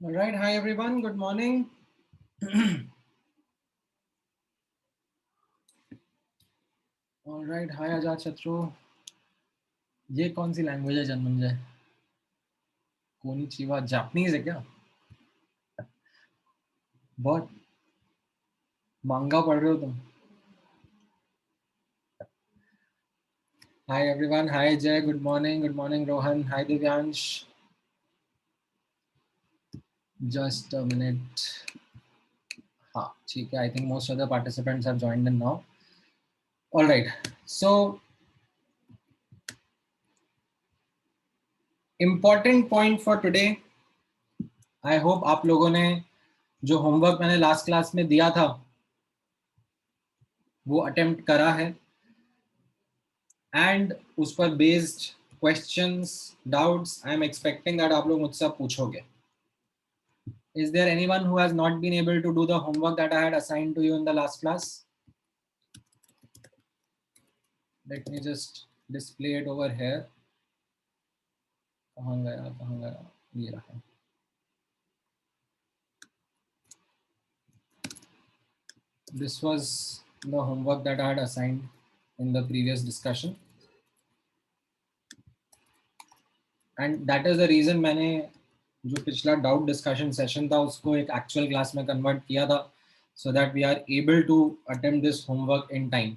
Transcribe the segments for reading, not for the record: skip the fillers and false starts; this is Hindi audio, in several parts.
All right, hi everyone, good morning. All right, hi आजाद शत्रु. ये कौन सी लैंग्वेज है जन्मंजय? कोनिचिवा जापानीज है क्या? बहुत मांगा पढ़ रहे हो तुम. Hi everyone, hi Jay, good morning Rohan, hi Divyansh. Just a minute. हाँ ठीक है, I think most of the participants have joined in now. All right, so important point for today. I hope आप लोगों ने जो होमवर्क मैंने लास्ट क्लास में दिया था वो अटेम्प्ट करा है एंड उस पर based questions doubts I am expecting that आप लोग मुझसे पूछोगे. Is there anyone who has not been able to do the homework that I had assigned to you in the last class? Let me just display it over here. कहाँ गया ये रहा. This was the homework that I had assigned in the previous discussion and that is the reason मैंने जो पिछला डाउट डिस्कशन सेशन था उसको एक एक्चुअल क्लास में कन्वर्ट किया था so that we are able to attempt this homework in time.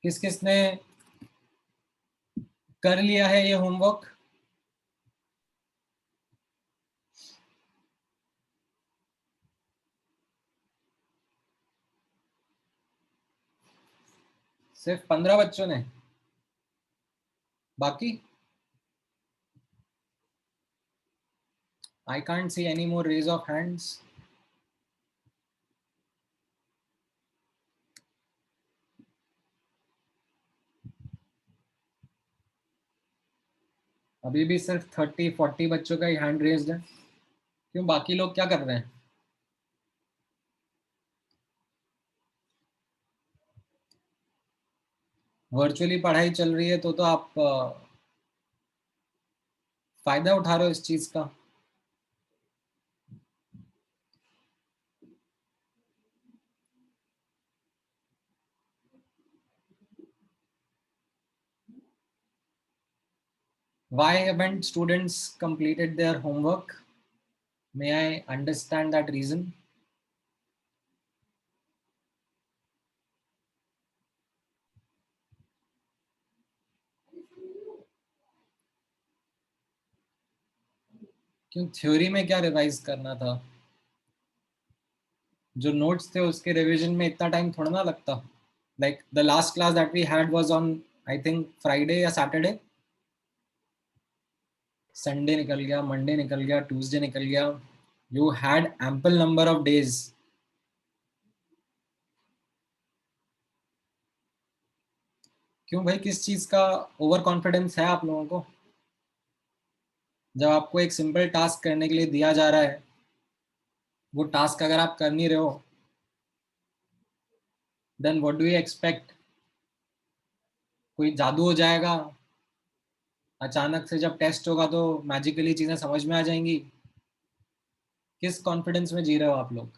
किस किसने कर लिया है ये होमवर्क? सिर्फ 15 बच्चों ने. बाकी I can't see any more raise of hands. अभी भी सिर्फ 30-40 बच्चों का ही हैंड रेज्ड है. क्यों, बाकी लोग क्या कर रहे हैं? वर्चुअली पढ़ाई चल रही है तो आप फायदा उठा रहे हो इस चीज का. Why haven't students completed their homework? May I understand that reason? क्यों, थ्योरी में क्या रिवाइज करना था? जो नोट्स थे उसके रिवीजन में इतना टाइम थोड़ा ना लगता. Like the last class that we had was on I think Friday या सैटरडे. संडे निकल गया, मंडे निकल गया, ट्यूसडे निकल गया. You had ample number of days. क्यों भाई, किस चीज का ओवर कॉन्फिडेंस है आप लोगों को? जब आपको एक सिंपल टास्क करने के लिए दिया जा रहा है, वो टास्क अगर आप कर नहीं रहे हो then what do you expect? कोई जादू हो जाएगा अचानक से, जब टेस्ट होगा तो मैजिकली चीजें समझ में आ जाएंगी? किस कॉन्फिडेंस में जी रहे हो आप लोग?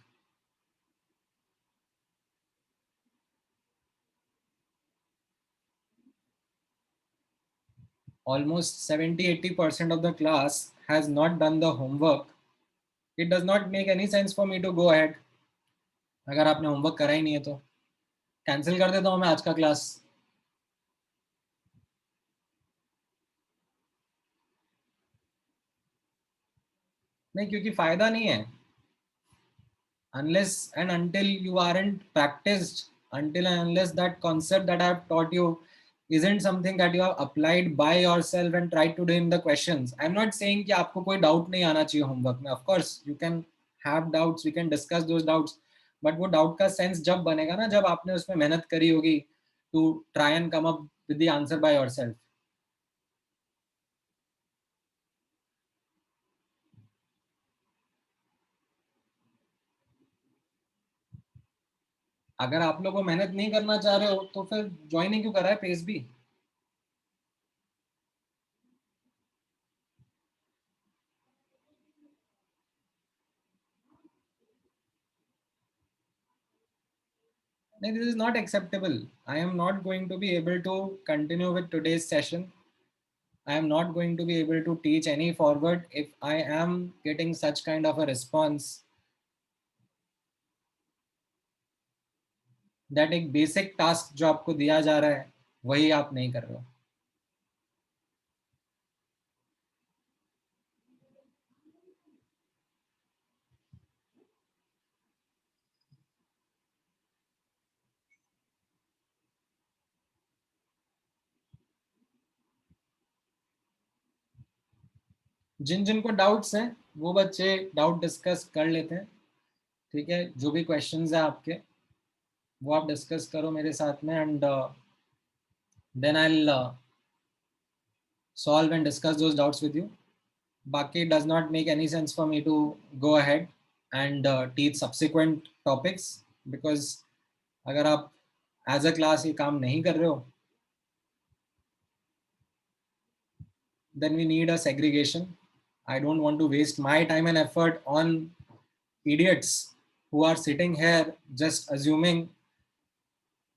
Almost 70-80% of the class has not done the homework. It does not make any sense for me to go ahead. अगर आपने होमवर्क करा ही नहीं है तो कैंसिल कर देता हूँ मैं आज का क्लास. नहीं, क्योंकि फायदा नहीं है. Unless and until you aren't practiced, until and unless that concept that I have taught you isn't something that you have applied by yourself and tried to do in the questions. I'm not saying कि आपको कोई डाउट नहीं आना चाहिए होमवर्क में. Of course you can have doubts, we can discuss those doubts, but वो डाउट का सेंस जब बनेगा ना, जब आपने उसमें मेहनत करी होगी to try and come up with the answer by yourself. अगर आप लोग को मेहनत नहीं करना चाह रहे हो तो फिर ज्वाइन ही क्यों कर रहा है पेस भी? No, this is not acceptable. I am not going to be able to continue with today's session. I am not going to be able to teach any forward if I am getting such kind of a response that एक basic task जो आपको दिया जा रहा है वही आप नहीं कर रहे हो. जिन जिनको डाउट्स हैं वो बच्चे डाउट डिस्कस कर लेते हैं. ठीक है, जो भी क्वेश्चंस हैं आपके वो आप डिस्कस करो मेरे साथ में and then I will solve and discuss those doubts with you. Baki, it does not make any sense for me to go ahead and teach subsequent topics because अगर आप as a class ये काम नहीं कर रहे हो then we need a segregation. I don't want to waste my time and effort on idiots who are sitting here just assuming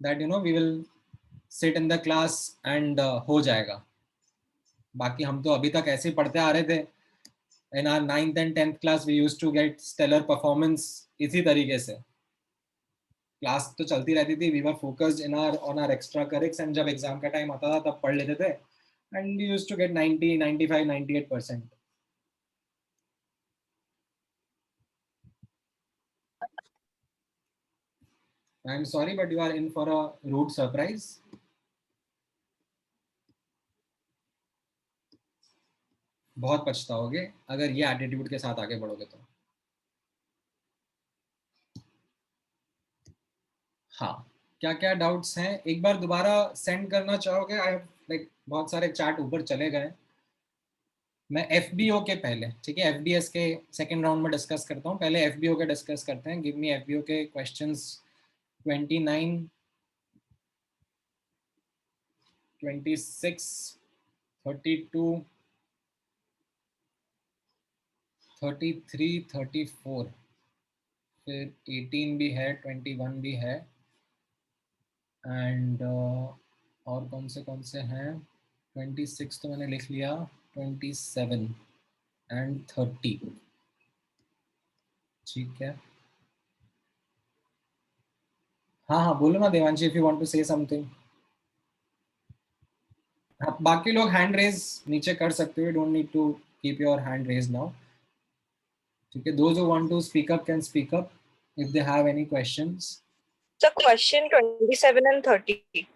that we will sit in the class and हो जाएगा. बाकी हम तो अभी तक ऐसे ही पढ़ते आ रहे थे. In our 9th and 10th class we used to get stellar performance इसी तरीके से. क्लास तो चलती रहती थी. We were focused on our extra currics and जब एग्जाम का टाइम आता था तब पढ़ लेते थे and we used to get 90, 95, 98%. I'm sorry but you are in for a rude surprise. बहुत पछताओगे अगर ये एटीट्यूड के साथ आगे बढ़ोगे तो. हाँ, क्या क्या डाउट्स हैं एक बार दोबारा सेंड करना चाहोगे? आई हैव लाइक बहुत सारे चैट ऊपर चले गए. मैं एफबीओ के पहले, ठीक है, एफबीएस के सेकंड राउंड में डिस्कस करता हूँ. पहले एफबीओ के डिस्कस करते हैं. गिव मी एफबीओ के क्वेश्चंस 29, 26, 32, 33, 34, फिर 18 भी है, 21 भी है एंड और कौन से हैं? 26 तो मैंने लिख लिया, 27 एंड 30. ठीक है. हाँ हाँ बोलो ना Devanshi, if you want to say something. बाकी लोग हैंड रेज नीचे कर सकते हो. Don't need to keep your hand raise now. ठीक है, those who want to speak up can speak up if they have any questions. Sir question 27 and 30.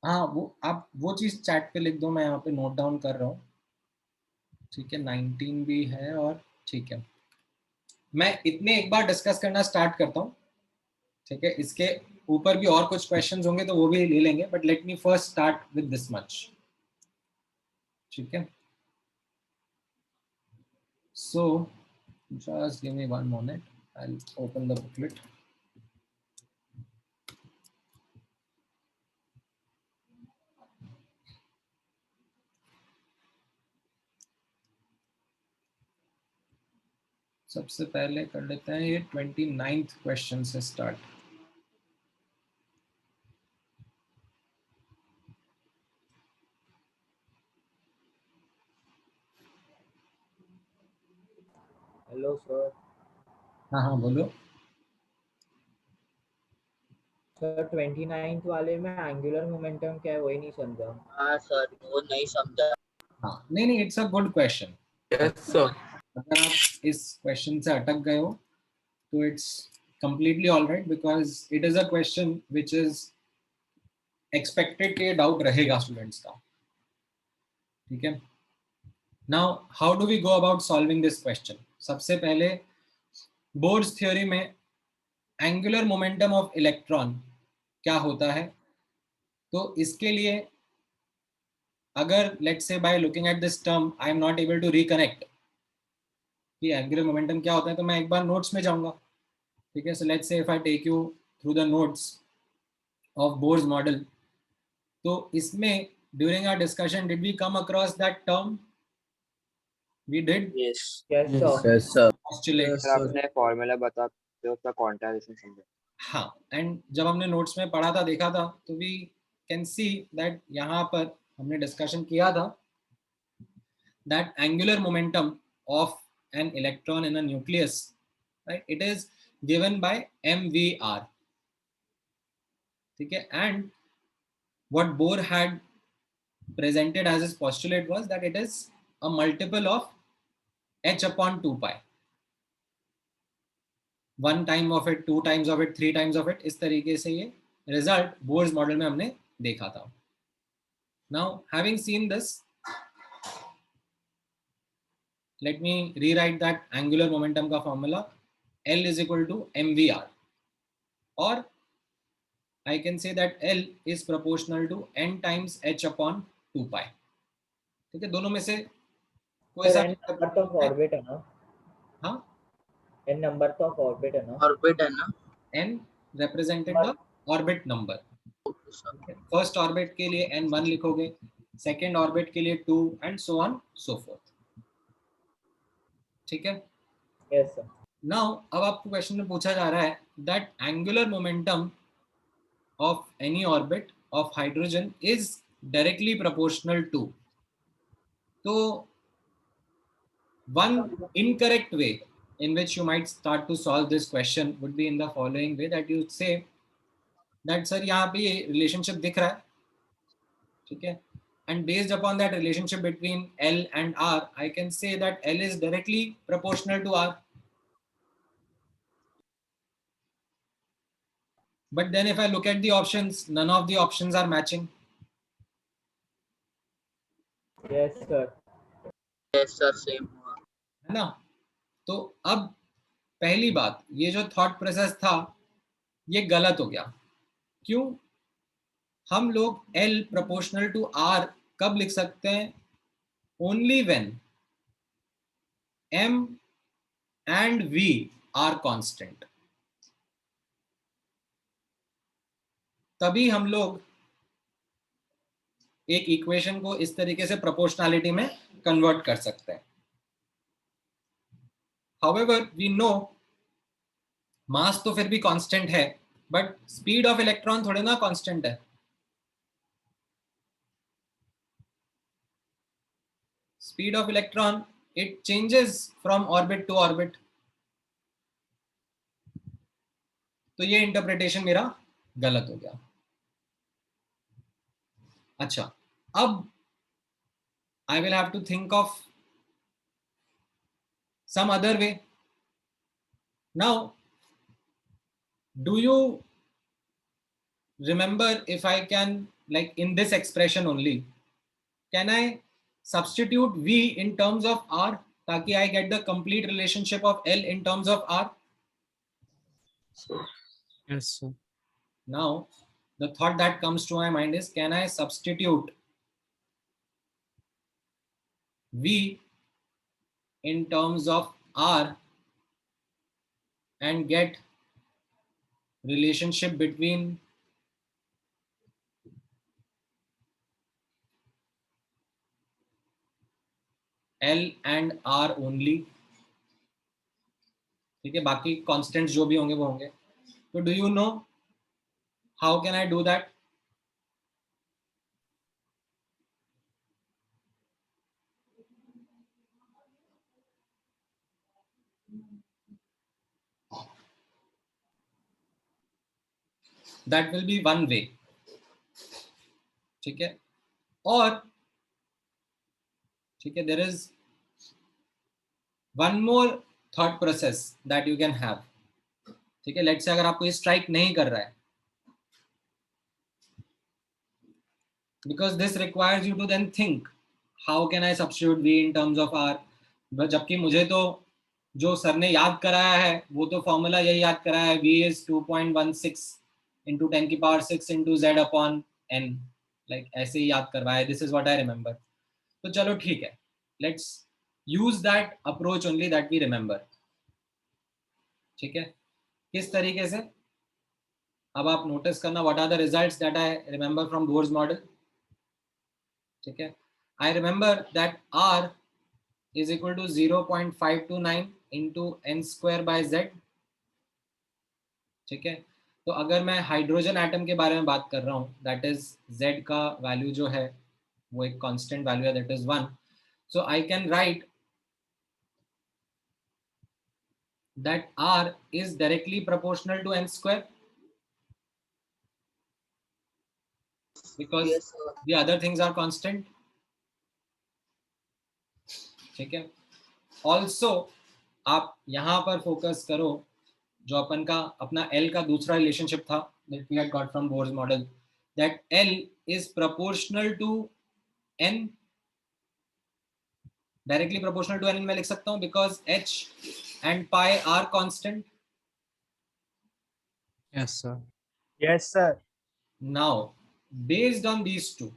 हाँ, वो आप वो चीज चैट पे लिख दो, मैं यहाँ पे नोट डाउन कर रहा हूँ. ठीक है, 19 भी है और ठीक है, मैं इतने एक बार डिस्कस करना स्टार्ट करता हूँ. ठीक है, इसके ऊपर भी और कुछ क्वेश्चंस होंगे तो वो भी ले लेंगे, but let me first start with this much. ठीक है, so just give me 1 moment. I'll open the booklet. सबसे पहले कर लेते हैं ये 29th क्वेश्चन से स्टार्ट. Hello sir. हाँ हाँ बोलो. सर 29th वाले में एंगुलर मोमेंटम क्या है वही नहीं समझा. हाँ सर वो नहीं समझा. हाँ नहीं, it's a good question. Yes sir. अगर आप इस क्वेश्चन से अटक गए हो तो it's completely all right because it is a question which is expected के डाउट रहेगा स्टूडेंट्स का. ठीक है. Now how do we go about solving this question? सबसे पहले बोर्स थ्योरी में एंगुलर मोमेंटम ऑफ इलेक्ट्रॉन क्या होता है, तो इसके लिए अगर let's say by looking at this term I am not able to reconnect कि एंगुलर मोमेंटम क्या होता है, तो मैं एक बार नोट्स में जाऊंगा. ठीक है, so let's say if I take you through the notes of Bohr's model, तो इसमें during our discussion did we come across that term? We did. Yes yes sir. Yes sir. Postulate. Sir आपने फॉर्मूला बता दो उसका क्वांटाइजेशन समझा. हाँ, एंड जब हमने नोट्स में पढ़ा था, देखा था, तो वी कैन सी दैट यहाँ पर हमने डिस्कशन किया था that angular momentum of an electron in a nucleus, right, it is given by mvr. ठीक है, and what Bohr had presented as his postulate was that it is a multiple of h upon 2 pi, one time of it, two times of it, three times of it. इस तरीके से ये रिजल्ट बोर्स मॉडल में हमने देखा था. Now having seen this, let me rewrite that angular momentum का formula. L is equal to mvr, or I can say that L is proportional to n times h upon 2 pi. ठीक है, दोनों में से कोई सा n नंबर ऑफ ऑर्बिट है ना? हाँ, n नंबर ऑफ ऑर्बिट है ना? ऑर्बिट है ना? n represented the orbit number. Okay sir. First orbit के लिए n1 लिखोगे, सेकेंड ऑर्बिट के लिए 2 and so on so fourth. ठीक है. Yes sir. नाउ अब आपको क्वेश्चन में पूछा जा रहा है that angular momentum of any orbit of hydrogen is directly proportional to. So one incorrect way in which you might start to solve this question would be in the following way, that you say that sir यहाँ पे ये relationship दिख रहा है, ठीक है, and based upon that relationship between L and R, I can say that L is directly proportional to R. But then if I look at the options, none of the options are matching. Yes sir. Yes sir, same हुआ. है ना. तो अब पहली बात, ये जो थॉट प्रोसेस था ये गलत हो गया. क्यों? हम लोग L प्रोपोर्शनल टू R कब लिख सकते हैं? Only when M and V are constant. तभी हम लोग एक इक्वेशन को इस तरीके से प्रोपोर्शनैलिटी में कन्वर्ट कर सकते हैं. हाउएवर वी नो मास तो फिर भी कांस्टेंट है, बट स्पीड ऑफ इलेक्ट्रॉन थोड़े ना कांस्टेंट है. Speed of electron, it changes from orbit to orbit. तो ये इंटरप्रिटेशन मेरा गलत हो गया. अच्छा, अब I will have to think of some other way. Now, do you remember, if I can, like in this expression only, can I substitute V in terms of R ताकि I get the complete relationship of L in terms of R? Yes, sir. Now, the thought that comes to my mind is, can I substitute V in terms of R and get relationship between L and R only? ठीक है, बाकी कांस्टेंट्स जो भी होंगे वो होंगे. तो do you know how can I do that? That will be one way. ठीक है, और ठीक है, there is one more thought process that you can have. ठीक है, लेट्स से अगर आपको ये स्ट्राइक नहीं कर रहा है, because this requires you to then think how can I substitute V in terms of R. जबकि मुझे तो जो सर ने याद कराया है वो तो फॉर्मूला यही याद कराया है, V is 2.16 into 10 की power 6 into Z upon N, like ऐसे ही याद करवाया. This is what I remember. तो चलो ठीक है, let's use that approach only that we remember. ठीक है, किस तरीके से? अब आप नोटिस करना, what are the results that I remember from Bohr's model. ठीक है, I remember that R is equal to 0.529 into n square by Z. ठीक है, तो अगर मैं हाइड्रोजन एटम के बारे में बात कर रहा हूँ, दैट इज Z का वैल्यू जो है वो एक कांस्टेंट वैल्यू है, that is 1. So I can write that R is directly proportional to n square because Yes, sir. the other things are constant. ठीक है. Also आप यहाँ पर फोकस करो जो अपन का अपना L का दूसरा रिलेशनशिप था that we had got from Bohr's model, that L is proportional to n, directly proportional to n मैं लिख सकता हूँ because h and pi are constant. Yes, sir. Yes, sir. Now based on these two,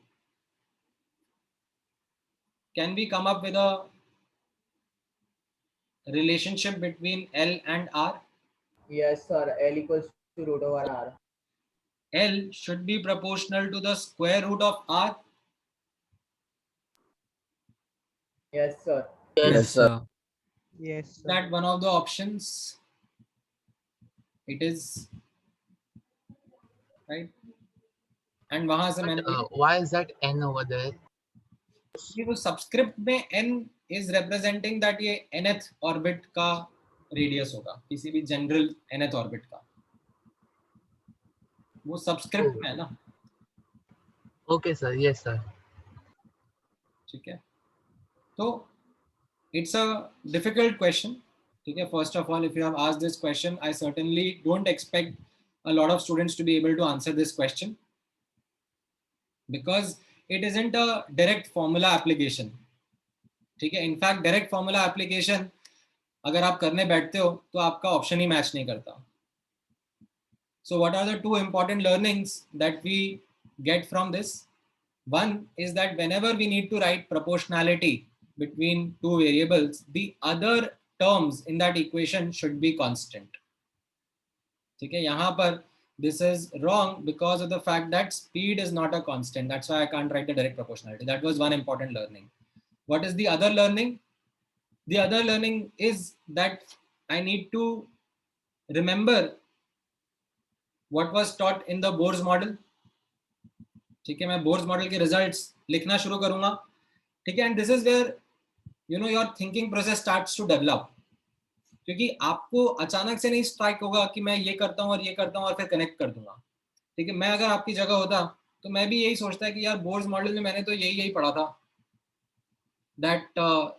can we come up with a relationship between L and R? Yes, sir. L equals to root over R. L should be proportional to the square root of R. Yes, sir. Yes, sir. Yes, Is sir. that one of the options? It is, right? And वहां से मैंने Why is that n over there? ये वो सबस्क्रिप्ट में n is representing that ये nth orbit का रेडियस होगा किसी भी जनरल nth orbit का, वो सबस्क्रिप्ट में है ना. Okay, sir. Yes, sir. ठीक है. तो it's a difficult question. ठीक है. First of all, if you have asked this question, I certainly don't expect a lot of students to be able to answer this question because it isn't a direct formula application. ठीक है. In fact, direct formula application अगर आप करने बैठते हो तो आपका ऑप्शन ही मैच नहीं करता. So what are the two important learnings that we get from this? One is that whenever we need to write proportionality between two variables, the other terms in that equation should be constant. ठीक है. यहाँ पर this is wrong because of the fact that speed is not a constant. That's why I can't write the direct proportionality. That was one important learning. What is the other learning? The other learning is that I need to remember what was taught in the Bohr's model. ठीक है. मैं Bohr's model के results लिखना शुरू करूंगा. ठीक है. And this is where your thinking process starts to develop. क्योंकि आपको अचानक से नहीं स्ट्राइक होगा कि मैं ये करता हूँ और ये करता हूँ और फिर कनेक्ट कर दूंगा. ठीक है. मैं अगर आपकी जगह होता तो मैं भी यही सोचता कि यार बोर्ड्स मॉडल में मैंने तो यही पढ़ा था, दैट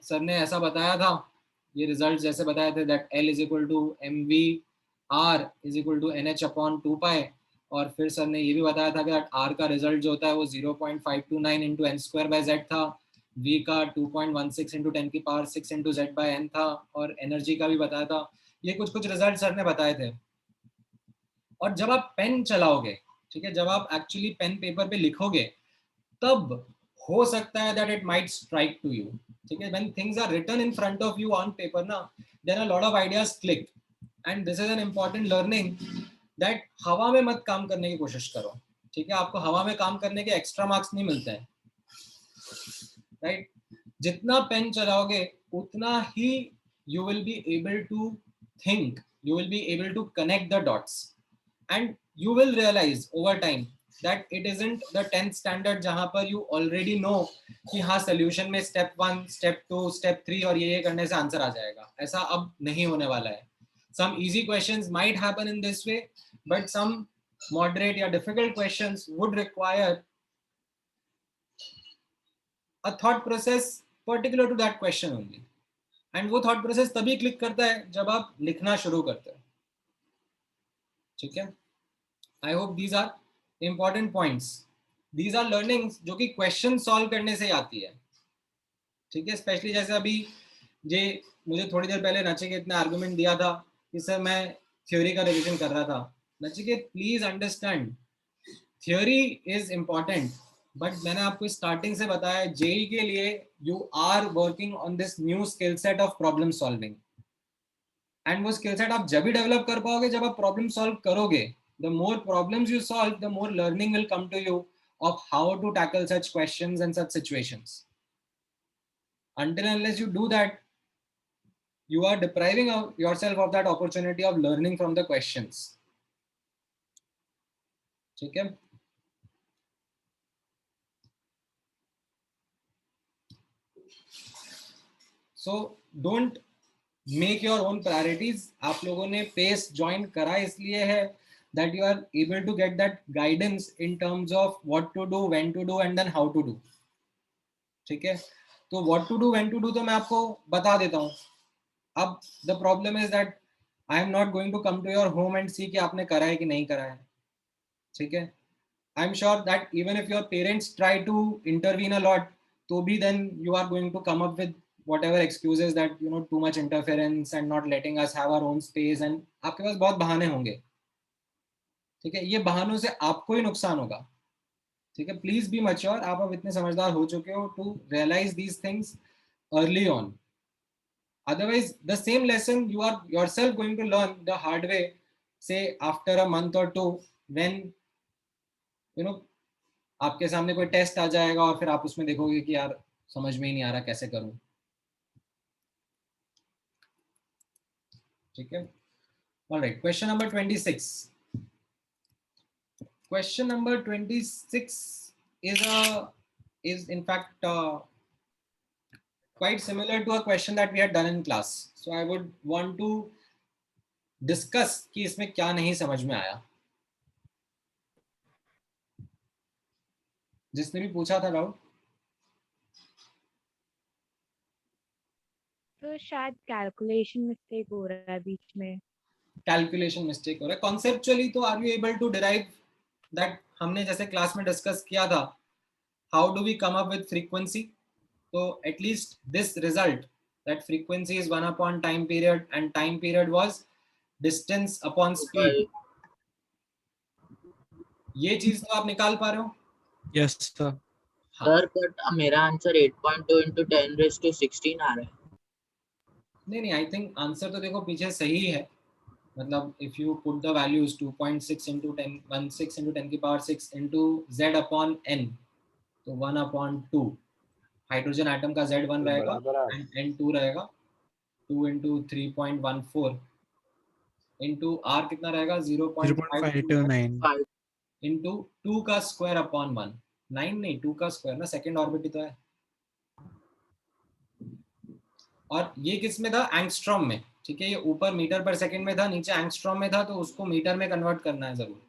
सर ने ऐसा बताया था, ये रिजल्ट जैसे बताए थे that L is equal to mv/r is equal to nh/2 और फिर सर ने ये भी बताया था कि R का रिजल्ट जो होता है वो 0.529 इंटू n² था, V का 2.16 इंटू 10⁶ इंटू z/n था और एनर्जी का भी बताया था. ये कुछ रिजल्ट सर ने बताए थे. और जब आप पेन चलाओगे, ठीक है, जब आप एक्चुअली पेन पेपर पे लिखोगे तब हो सकता है that it might strike to you. ठीक है. When things are written in front of you on paper ना, there are lot of ideas click and this is an important learning that हवा में मत काम करने की कोशिश करो. ठीक है. आपको हवा में काम करने के एक्स्ट्रा मार्क्स नहीं मिलते हैं, राइट. जितना पेन चलाओगे उतना ही you will be able to think, you will be able to connect the dots and you will realize over time that it isn't the 10th standard जहां पर you already know कि हाँ solution में step 1, step 2, step 3 और ये करने से आंसर आ जाएगा. ऐसा अब नहीं होने वाला है. Some easy questions might happen in this way, but some moderate या difficult questions would require a thought process particular to that question only. And वो थॉट प्रोसेस तभी क्लिक करता है जब आप लिखना शुरू करते हो. ठीक है. I hope these are important points. These are learnings जो कि क्वेश्चन सॉल्व करने से आती है. ठीक है. स्पेशली जैसे अभी मुझे थोड़ी देर पहले नचिकेत ने आर्गुमेंट दिया था कि सर मैं थ्योरी का रिवीजन कर रहा था. Nachiket please understand, theory is important, but मैंने आपको स्टार्टिंग से बताया जेई के लिए you are working on this new skill set of problem solving. And वो स्किल सेट आप जब भी डेवलप कर पाओगे जब आप प्रॉब्लम सॉल्व करोगे. The more problems you solve, the more learning will come to you of how to tackle such questions and such situations. Until unless you do that, you are depriving yourself of that opportunity of learning from the questions. ठीक है, so don't make your own priorities. आप लोगों ने पेस ज्वाइन करा इसलिए है that you are able to get that guidance in terms of what to do, when to do and then how to do. ठीक है, तो what to do, when to do तो मैं आपको बता देता हूँ. अब the problem is that I am not going to come to your home and see कि आपने करा है कि नहीं करा है. ठीक है, I am sure that even if your parents try to intervene a lot, तो भी then you are going to come up with whatever excuses that you know too much interference and not letting us have our own space, and आपके पास बहुत बहाने होंगे. ठीक है, ये बहानों से आपको ही नुकसान होगा. ठीक है, प्लीज बी मैच्योर. आप अब इतने समझदार हो चुके हो to realise these things early on. Otherwise, the same lesson you are yourself going to learn the hard way, say after a month or two, when you know आपके सामने कोई टेस्ट आ जाएगा और फिर आप उसमें देखोगे कि यार समझ में ही नहीं आ रहा कैसे करूं. ठीक है, alright. Question number 26. Question number 26 is in fact quite similar to a question that we had done in class. So I would want to discuss कि इसमें क्या नहीं समझ में आया. जिसने भी पूछा था डाउट. तो शायद कैलकुलेशन मिस्टेक हो रहा है बीच में. कैलकुलेशन मिस्टेक हो रहा है. कॉन्सेप्चुअली तो are you able to derive that. हमने जैसे क्लास में डिस्कस किया था, how do we come up with frequency. तो at least this result that frequency is 1 upon time period and time period was distance upon speed. ये चीज तो आप निकाल पा रहे हो. Yes, sir. हाँ. सर बट मेरा आंसर 8.2 into 10 raised to 16 आ रहा है. नहीं, आई थिंक आंसर तो देखो पीछे सही है. मतलब if you put the values 2.6 into 10 16 into 10 की power 6 into z upon n, तो 1 upon 2. हाइड्रोजन एटम का z1 रहेगा and n2 रहेगा. 2 into 3.14 into r कितना रहेगा 0.529 0.529. into 2 का स्क्वायर अपॉन 1. 9 नहीं, 2 का स्क्वायर ना, सेकंड ऑर्बिट ही तो है. और ये किस में था? एंगस्ट्रॉम में. ठीक है, ये ऊपर मीटर पर सेकंड में था, नीचे एंगस्ट्रॉम में था, तो उसको मीटर में कन्वर्ट करना है जरूर.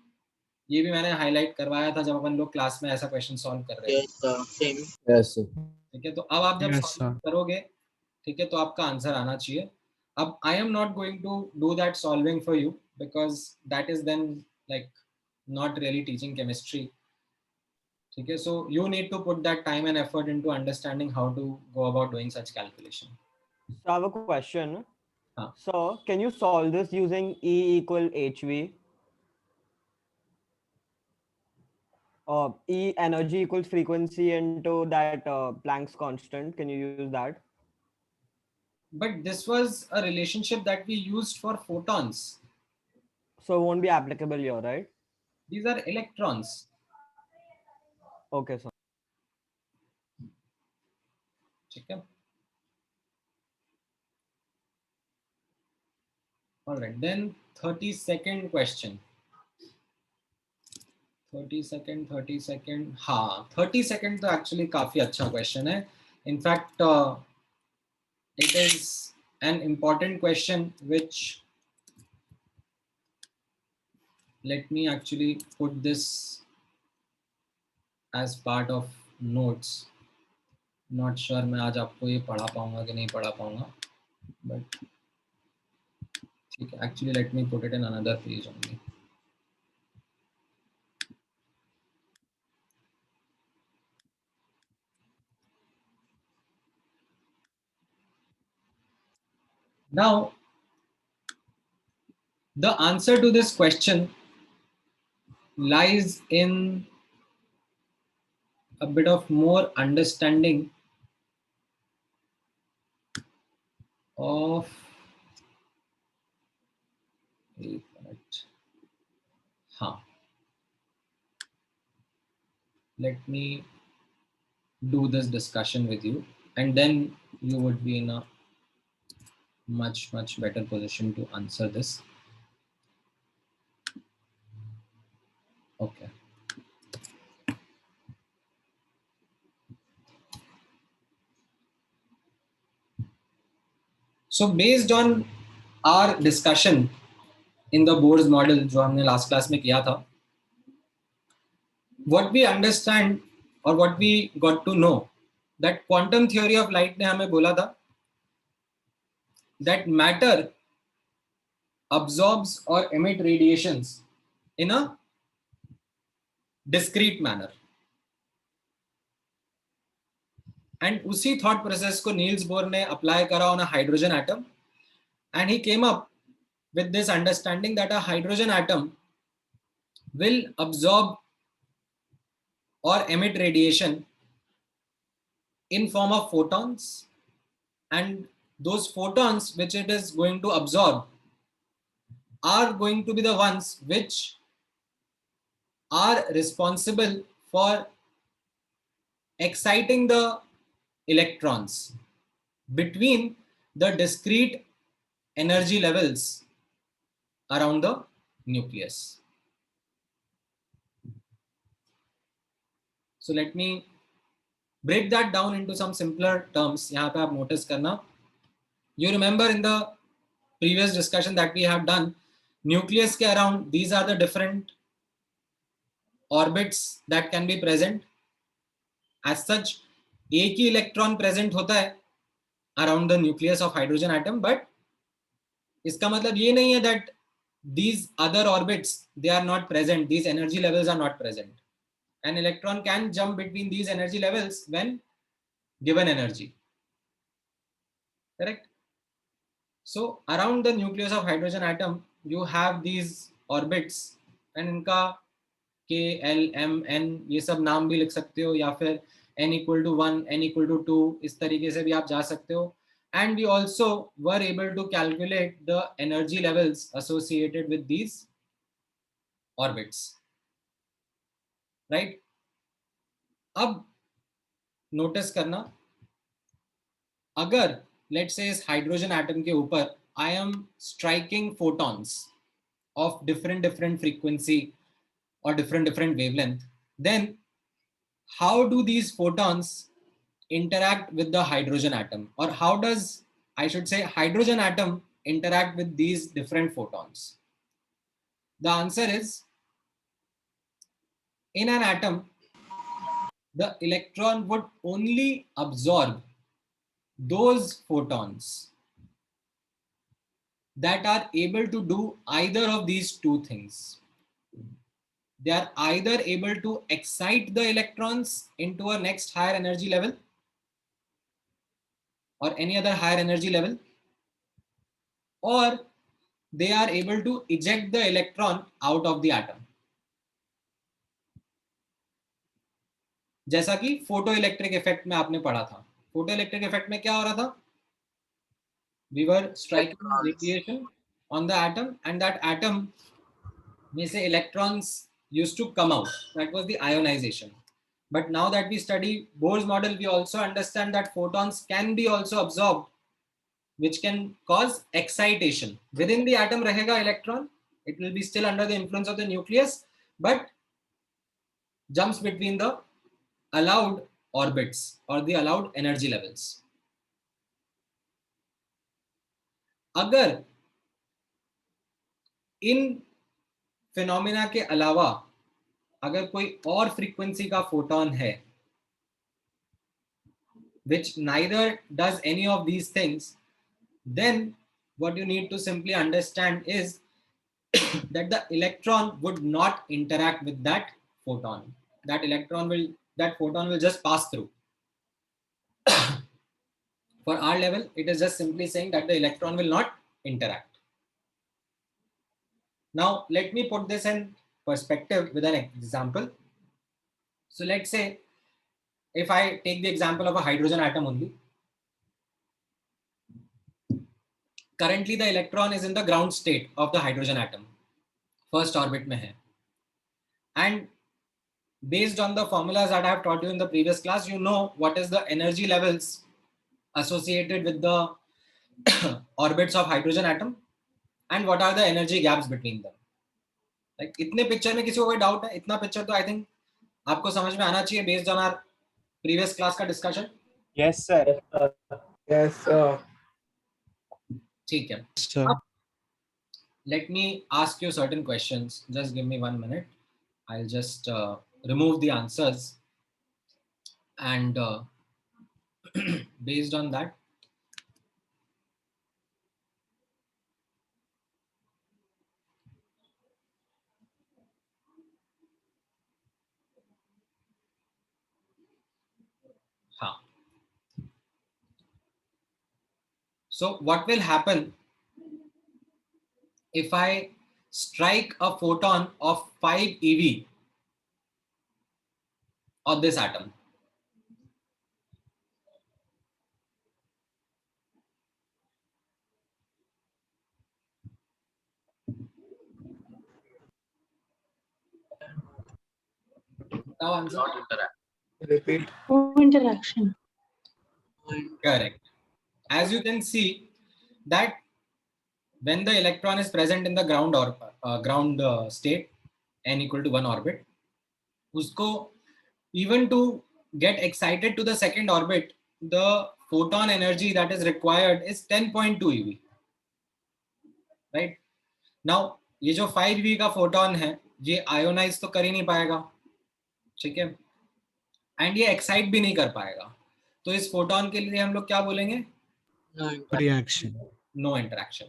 ये भी मैंने हाईलाइट करवाया था जब अपन लोग क्लास में ऐसा क्वेश्चन सॉल्व कर रहे थे. ठीक है, तो अब आप जब Yes, सॉल्व sir. करोगे, ठीक है, तो आपका आंसर आना चाहिए. अब I am not going to do that solving for you because that is then like not really teaching chemistry. Okay, so you need to put that time and effort into understanding how to go about doing such calculation. So I have a question. Huh. So can you solve this using E equal HV? E energy equals frequency into that Planck's constant. Can you use that? But this was a relationship that we used for photons. So it won't be applicable here, right? These are electrons. Okay, sir. Okay. All right, then 32nd question. 32nd. हाँ, 32nd तो actually काफी अच्छा question है. In fact, it is an important question which, let me actually put this as part of notes. Not sure मैं आज आपको ये पढ़ा पाऊंगा कि नहीं पढ़ा पाऊंगा, but ठीक है, actually let me put it in another page only. Now, the answer to this question lies in a bit of more understanding of, let me do this discussion with you and then you would be in a much better position to answer this. Okay. So based on our discussion in the Bohr's model जो हमने last class में किया था, what we understand or what we got to know that quantum theory of light ने हमें बोला था that matter absorbs or emit radiations in a discrete manner. And उसी thought process को Niels Bohr ने apply करा on a hydrogen atom, and he came up with this understanding that a hydrogen atom will absorb or emit radiation in form of photons, and those photons which it is going to absorb are going to be the ones which are responsible for exciting the electrons between the discrete energy levels around the nucleus. So let me break that down into some simpler terms. यहाँ पे आप notice करना. You remember in the previous discussion that we have done, nucleus के around, these are the different orbits that can be present. As such, एक ही electron present होता है around the nucleus of hydrogen atom, but इसका मतलब ये नहीं है that these other orbits, they are not present, these energy levels are not present. An electron can jump between these energy levels when given energy. Correct? So around the nucleus of hydrogen atom, you have these orbits, and इनका K, L, M, N ये सब नाम भी लिख सकते हो, या फिर n equal to 1, n equal to 2, इस तरीके से भी आप जा सकते हो. And we also were able to calculate the energy levels associated with these orbits. Right? अब notice करना, अगर let's say इस hydrogen atom के ऊपर I am striking photons of different frequency or different wavelength, then how do these photons interact with the hydrogen atom, or how does, I should say, hydrogen atom interact with these different photons? The answer is, in an atom, the electron would only absorb those photons that are able to do either of these two things. They are either able to excite the electrons into a next higher energy level or any other higher energy level, or they are able to eject the electron out of the atom. जैसा कि फोटो इलेक्ट्रिक इफेक्ट में आपने पढ़ा था. फोटो इलेक्ट्रिक इफेक्ट में क्या हो रहा था? We were striking radiation on the atom, and that atom में से electrons used to come out. That was the ionization. But now that we study Bohr's model, we also understand that photons can be also absorbed, which can cause excitation. Within the atom रहेगा electron, it will be still under the influence of the nucleus, but jumps between the allowed orbits or the allowed energy levels. अगर इन फिनोमिना के अलावा अगर कोई और फ्रीक्वेंसी का फोटोन है which neither does any of these things, then what you need to simply understand is that the electron would not interact with that photon. That photon will just pass through. For our level, it is just simply saying that the electron will not interact. Now, let me put this in perspective with an example. So let's say, if I take the example of a hydrogen atom only, currently the electron is in the ground state of the hydrogen atom, first orbit mein hai. And based on the formulas that I have taught you in the previous class, you know what is the energy levels associated with the orbits of hydrogen atom and what are the energy gaps between them. Like इतने पिक्चर में किसी को कोई डाउट है? इतना पिक्चर तो आई थिंक आपको समझ में आना चाहिए based on our previous class का discussion. Yes, sir. Yes, sir. ठीक है. Sir. Let me ask you certain questions. Just give me 1 minute. I'll just remove the answers, and based on that, so what will happen if I strike a photon of 5 eV on this atom? Now answer. Not interact. Repeat. No interaction. Correct. As you can see that when the electron is present in the ground or ground state, n equal to 1 orbit, usko even to get excited to the second orbit, the photon energy that is required is 10.2 eV. Right? Now, ये जो 5 eV का photon है, ये ionize तो कर ही नहीं पाएगा, ठीक है? And ये excite भी नहीं कर पाएगा. तो इस photon के लिए हम लोग क्या बोलेंगे? No Reaction. No interaction.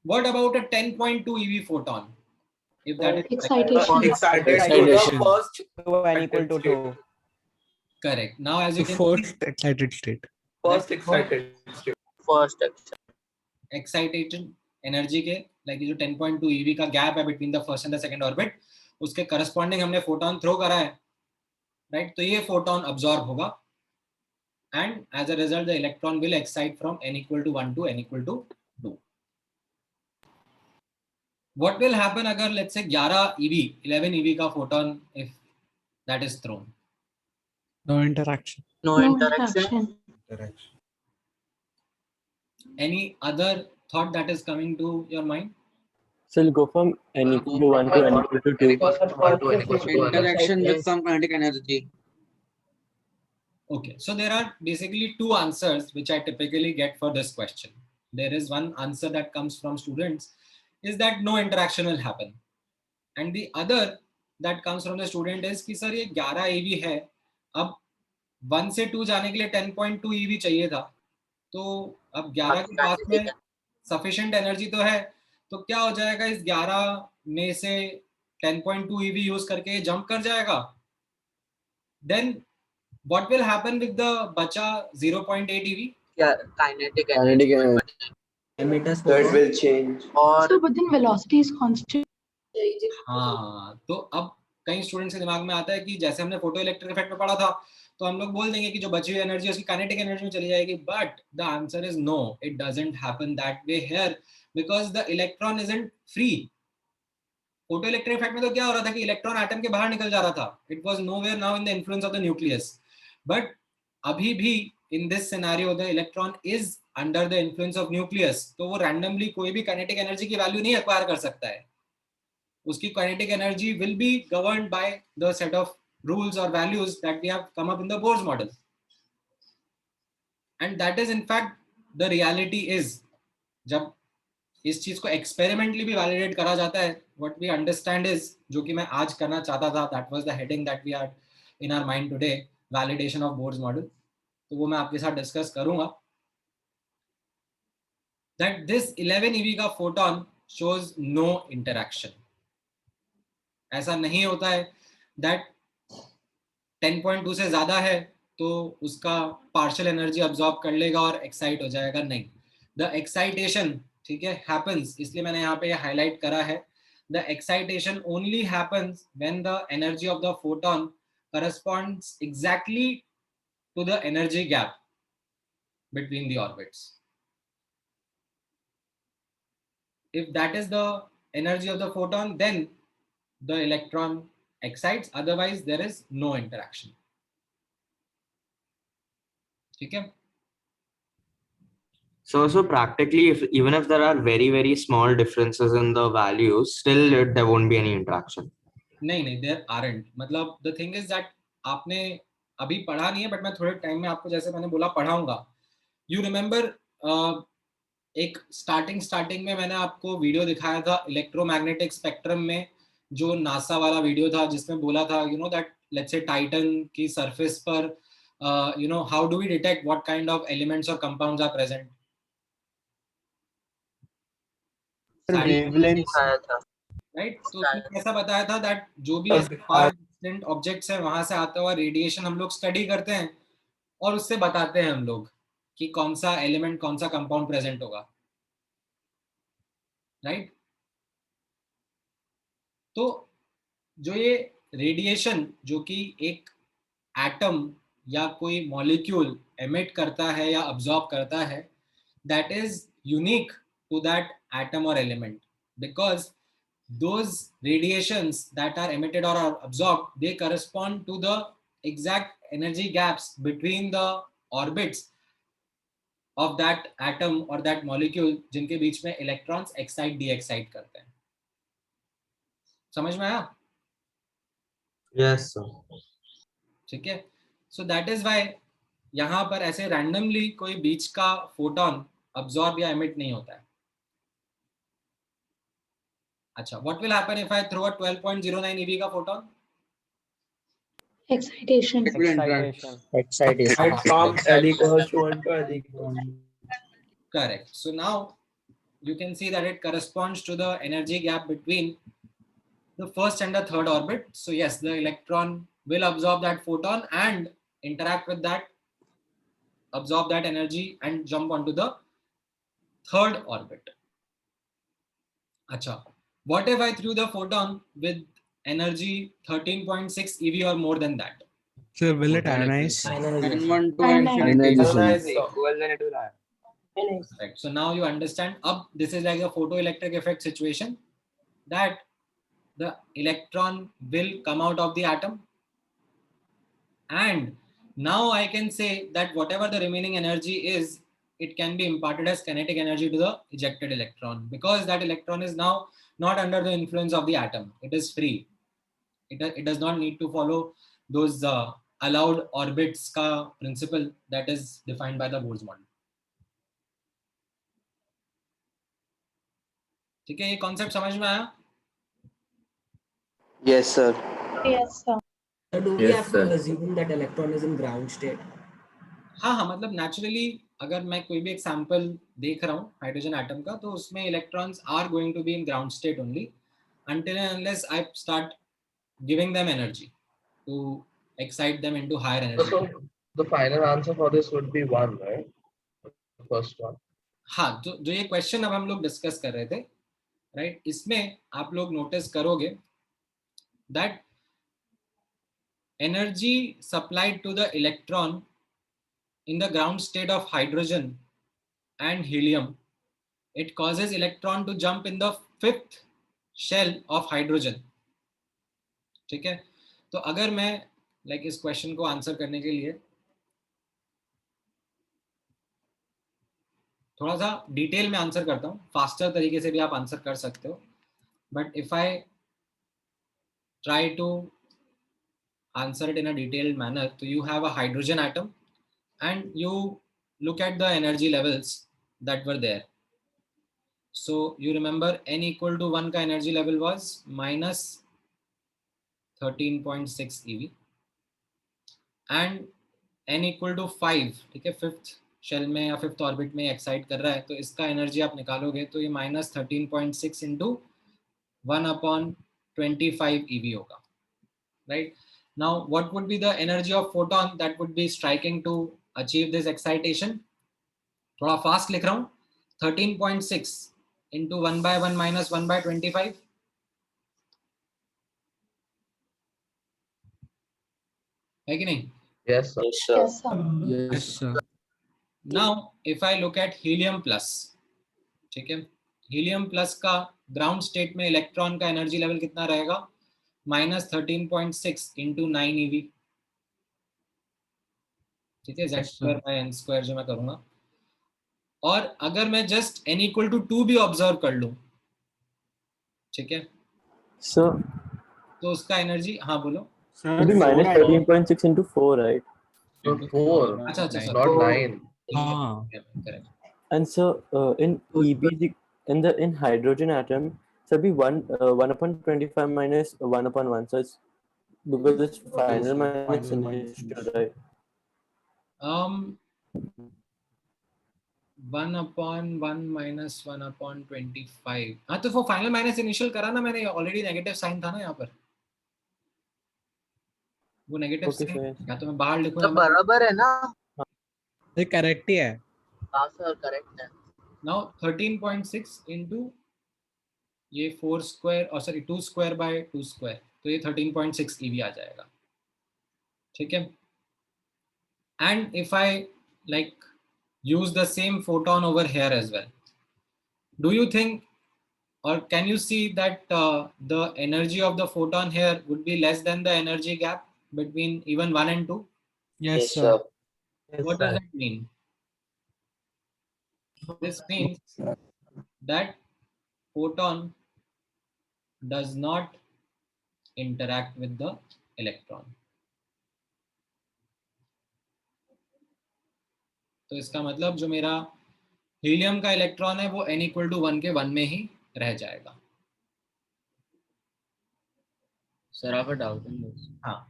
What about a 10.2 eV photon? If that is Excitation. Excitation. First to n equal to 2. correct. Now, as you can First excited state. First excited state. First action. excitation energy के like ये जो 10.2 eV का gap है between the first and the second orbit, उसके corresponding हमने photon throw करा है, right? तो ये photon absorb होगा, and as a result the electron will excite from n equal to 1 to n equal to 2. What will happen अगर let's say 11 eV, 11 eV का photon if that is thrown? No interaction. No interaction. Any other thought that is coming to your mind? So we'll go from n equal to 1 to n equal to 2. Interaction with some kinetic energy. Okay, so there are basically two answers which I typically get for this question. There is one answer that comes from students is that no interaction will happen, and the other that comes from the student is कि सर ये 11 eV है, अब 1 से 2 जाने के लिए 10.2 eV चाहिए था, तो अब 11 के पास में sufficient energy तो है, तो क्या हो जाएगा इस 11 में से 10.2 eV यूज करके जंप कर जाएगा. Then what will happen with the बचा 0.8 eV? Yeah, kinetic Kinetic energy. That will change. और So, but then velocity is constant. हाँ, तो अब कई स्टूडेंट्स के दिमाग में आता है कि जैसे हमने फोटो इलेक्ट्रिक इफेक्ट में पढ़ा था, तो हम लोग बोल देंगे कि जो बची हुई एनर्जी उसकी काइनेटिक एनर्जी में चली जाएगी, but the answer is no, it doesn't happen that way here because the electron isn't free. Photo electric effect में तो क्या हो रहा था कि इलेक्ट्रॉन एटम के बाहर निकल जा रहा था, it was nowhere now in the influence of the nucleus, but अभी भी in this scenario the electron is under the influence of nucleus, तो वो रैंडमली कोई भी काइनेटिक एनर्जी की वैल्यू नहीं एक्वायर कर सकता है. उसकी kinetic energy will be governed by the set of rules or values that we have come up in the Bohr's model, and that is in fact the reality is जब इस चीज को एक्सपेरिमेंटली भी वैलिडेट करा जाता है, what we understand is, जो कि मैं आज करना चाहता था, that was the heading that we had in our mind today, validation of Bohr's model, तो वो मैं आपके साथ डिस्कस करूंगा. That this 11 eV का photon shows no interaction. ऐसा नहीं होता है that 10.2 से ज्यादा है तो उसका पार्शियल एनर्जी अब्सॉर्ब कर लेगा और एक्साइट हो जाएगा, नहीं. द एक्साइटेशन, ठीक है, हैपेंस, इसलिए मैंने यहाँ पे हाईलाइट करा है, the excitation only happens when the energy of the photon corresponds exactly to the energy gap between the orbits. If that is the energy of the photon, then the electron excites, otherwise there is no interaction. ठीक है? So practically, even if there are very small differences in the values, still there won't be any interaction. नहीं, there aren't. मतलब the thing is that आपने अभी पढ़ा नहीं है, but मैं थोड़े टाइम में आपको, जैसे मैंने बोला, पढ़ाऊंगा यू रिमेम्बर एक स्टार्टिंग में मैंने आपको वीडियो दिखाया था इलेक्ट्रोमैग्नेटिक स्पेक्ट्रम में, जो नासा वाला वीडियो था जिसमें बोला था दैट लेट्स से टाइटन की सरफेस पर how do we detect what kind of elements और कंपाउंड्स आर प्रेजेंट. Wavelengths. दिखाया था राइट, तो उसने कैसा बताया था दैट जो भी ऐसे फार डिस्टेंट ऑब्जेक्ट्स है वहां से आता हुआ रेडिएशन हम लोग स्टडी करते हैं और उससे बताते हैं हम लोग कि कौन सा एलिमेंट कौन सा कंपाउंड प्रेजेंट होगा. राइट, तो जो ये रेडिएशन जो कि एक एटम या कोई मॉलिक्यूल एमिट करता है या अब्सॉर्ब करता है, that is unique to that atom or element, because those radiations that are emitted or are absorbed, they correspond to the exact energy gaps between the orbits of that atom or that molecule जिनके बीच में electrons excite de-excite करते हैं. समझ में आया? Yes, sir. ठीक है, so that is why यहाँ पर ऐसे randomly कोई बीच का photon absorb या emit नहीं होता है. अच्छा, what will happen if I throw a 12.09 eV का photon? Excitation. Excitation. Right from electron to electron. Correct. So now you can see that it corresponds to the energy gap between the first and the third orbit. So yes, the electron will absorb that photon and interact with that, absorb that energy and jump onto the third orbit. Acha. What if I threw the photon with energy 13.6 eV or more than that? Sir, will it ionize? N1 to Ionization. Right. So now you understand. This is like a photoelectric effect situation, that the electron will come out of the atom, and now I can say that whatever the remaining energy is, it can be imparted as kinetic energy to the ejected electron, because that electron is now not under the influence of the atom. It is free. It does not need to follow those allowed orbits ka principle that is defined by the Bohr's model. ठीक है, ये कॉन्सेप्ट समझ में आया? Yes, sir. Yes, sir. Do we Yes, have to sir. assume that electron is in ground state? हाँ, मतलब नेचुरली अगर मैं कोई भी एक सैंपल देख रहा हूँ हाइड्रोजन एटम का, तो उसमें electrons are going to be in ground state only until and unless I start giving them energy to excite them into higher energy. So the final answer for this would be 1, right? The first one. हाँ, जो ये क्वेश्चन अब हम लोग डिस्कस कर रहे थे, राइट, इसमें आप लोग नोटिस करोगे that energy supplied to the electron in the ground state of hydrogen and helium, it causes electron to jump in the fifth shell of hydrogen. ठीक है, तो अगर मैं लाइक इस क्वेश्चन को आंसर करने के लिए थोड़ा सा डिटेल में आंसर करता हूँ, फास्टर तरीके से भी आप आंसर कर सकते हो, but if I try to answer it in a detailed manner, so you have a hydrogen atom and you look at the energy levels that were there. So you remember n equal to 1 ka energy level was minus 13.6 eV and n equal to 5, ठीक है, फिफ्थ शेल में या फिफ्थ ऑर्बिट में एक्साइट कर रहा है, तो इसका एनर्जी आप निकालोगे तो ये minus 13.6 into 1/25 eV होगा, right? Now, what would be the energy of photon that would be striking to achieve this excitation? थोड़ा फास्ट लिख रहा हूँ, 13.6 into 1/1 minus 1/25. है कि नहीं? Yes, sir. Yes, sir. Yes, sir. Yes, sir. Now, if I look at helium plus, ठीक है, helium plus का ग्राउंड स्टेट में इलेक्ट्रॉन का एनर्जी लेवल कितना रहेगा? minus 13.6 into 9 eV, ठीक है, z square by n square जो मैं करूंगा, और अगर मैं जस्ट n equal to 2 भी ऑब्जर्व कर लूं, ठीक है, So तो उसका एनर्जी, हाँ बोलो, it will be minus 13.6 into 4, right? So 4, अच्छा, not 9. हाँ. Correct. And so in EB, in hydrogen atom, so be 1/25 minus 1/1. So it's because it's final minus initial, right? 1/1 minus 1/25. हाँ तो वो फाइनल माइनस इनिशियल करा ना मैंने, ऑलरेडी नेगेटिव साइन था ना यहाँ पर, वो नेगेटिव Okay, साइन, sir. या तो मैं बाहर लिखूँ तो या मैं बराबर है ना? ये करेक्ट ही है. हाँ सर, करेक्ट है. नाउ 13.6 इनटू ये 4 स्क्वायर और सॉरी 2 स्क्वायर बाय 2 स्क्वायर, तो ये 13.6 EV आ जाएगा. ठीक है. And if I like use the same photon over here as well, do you think or can you see that the energy of the photon here would be less than the energy gap between even 1 and 2? Yes, sir. What does that mean? This means that photon does not interact with the electron. तो इसका मतलब जो मेरा हीलियम का इलेक्ट्रॉन है वो n equal to 1 के 1 में ही रह जाएगा. Sir, I have a doubt in this. हाँ.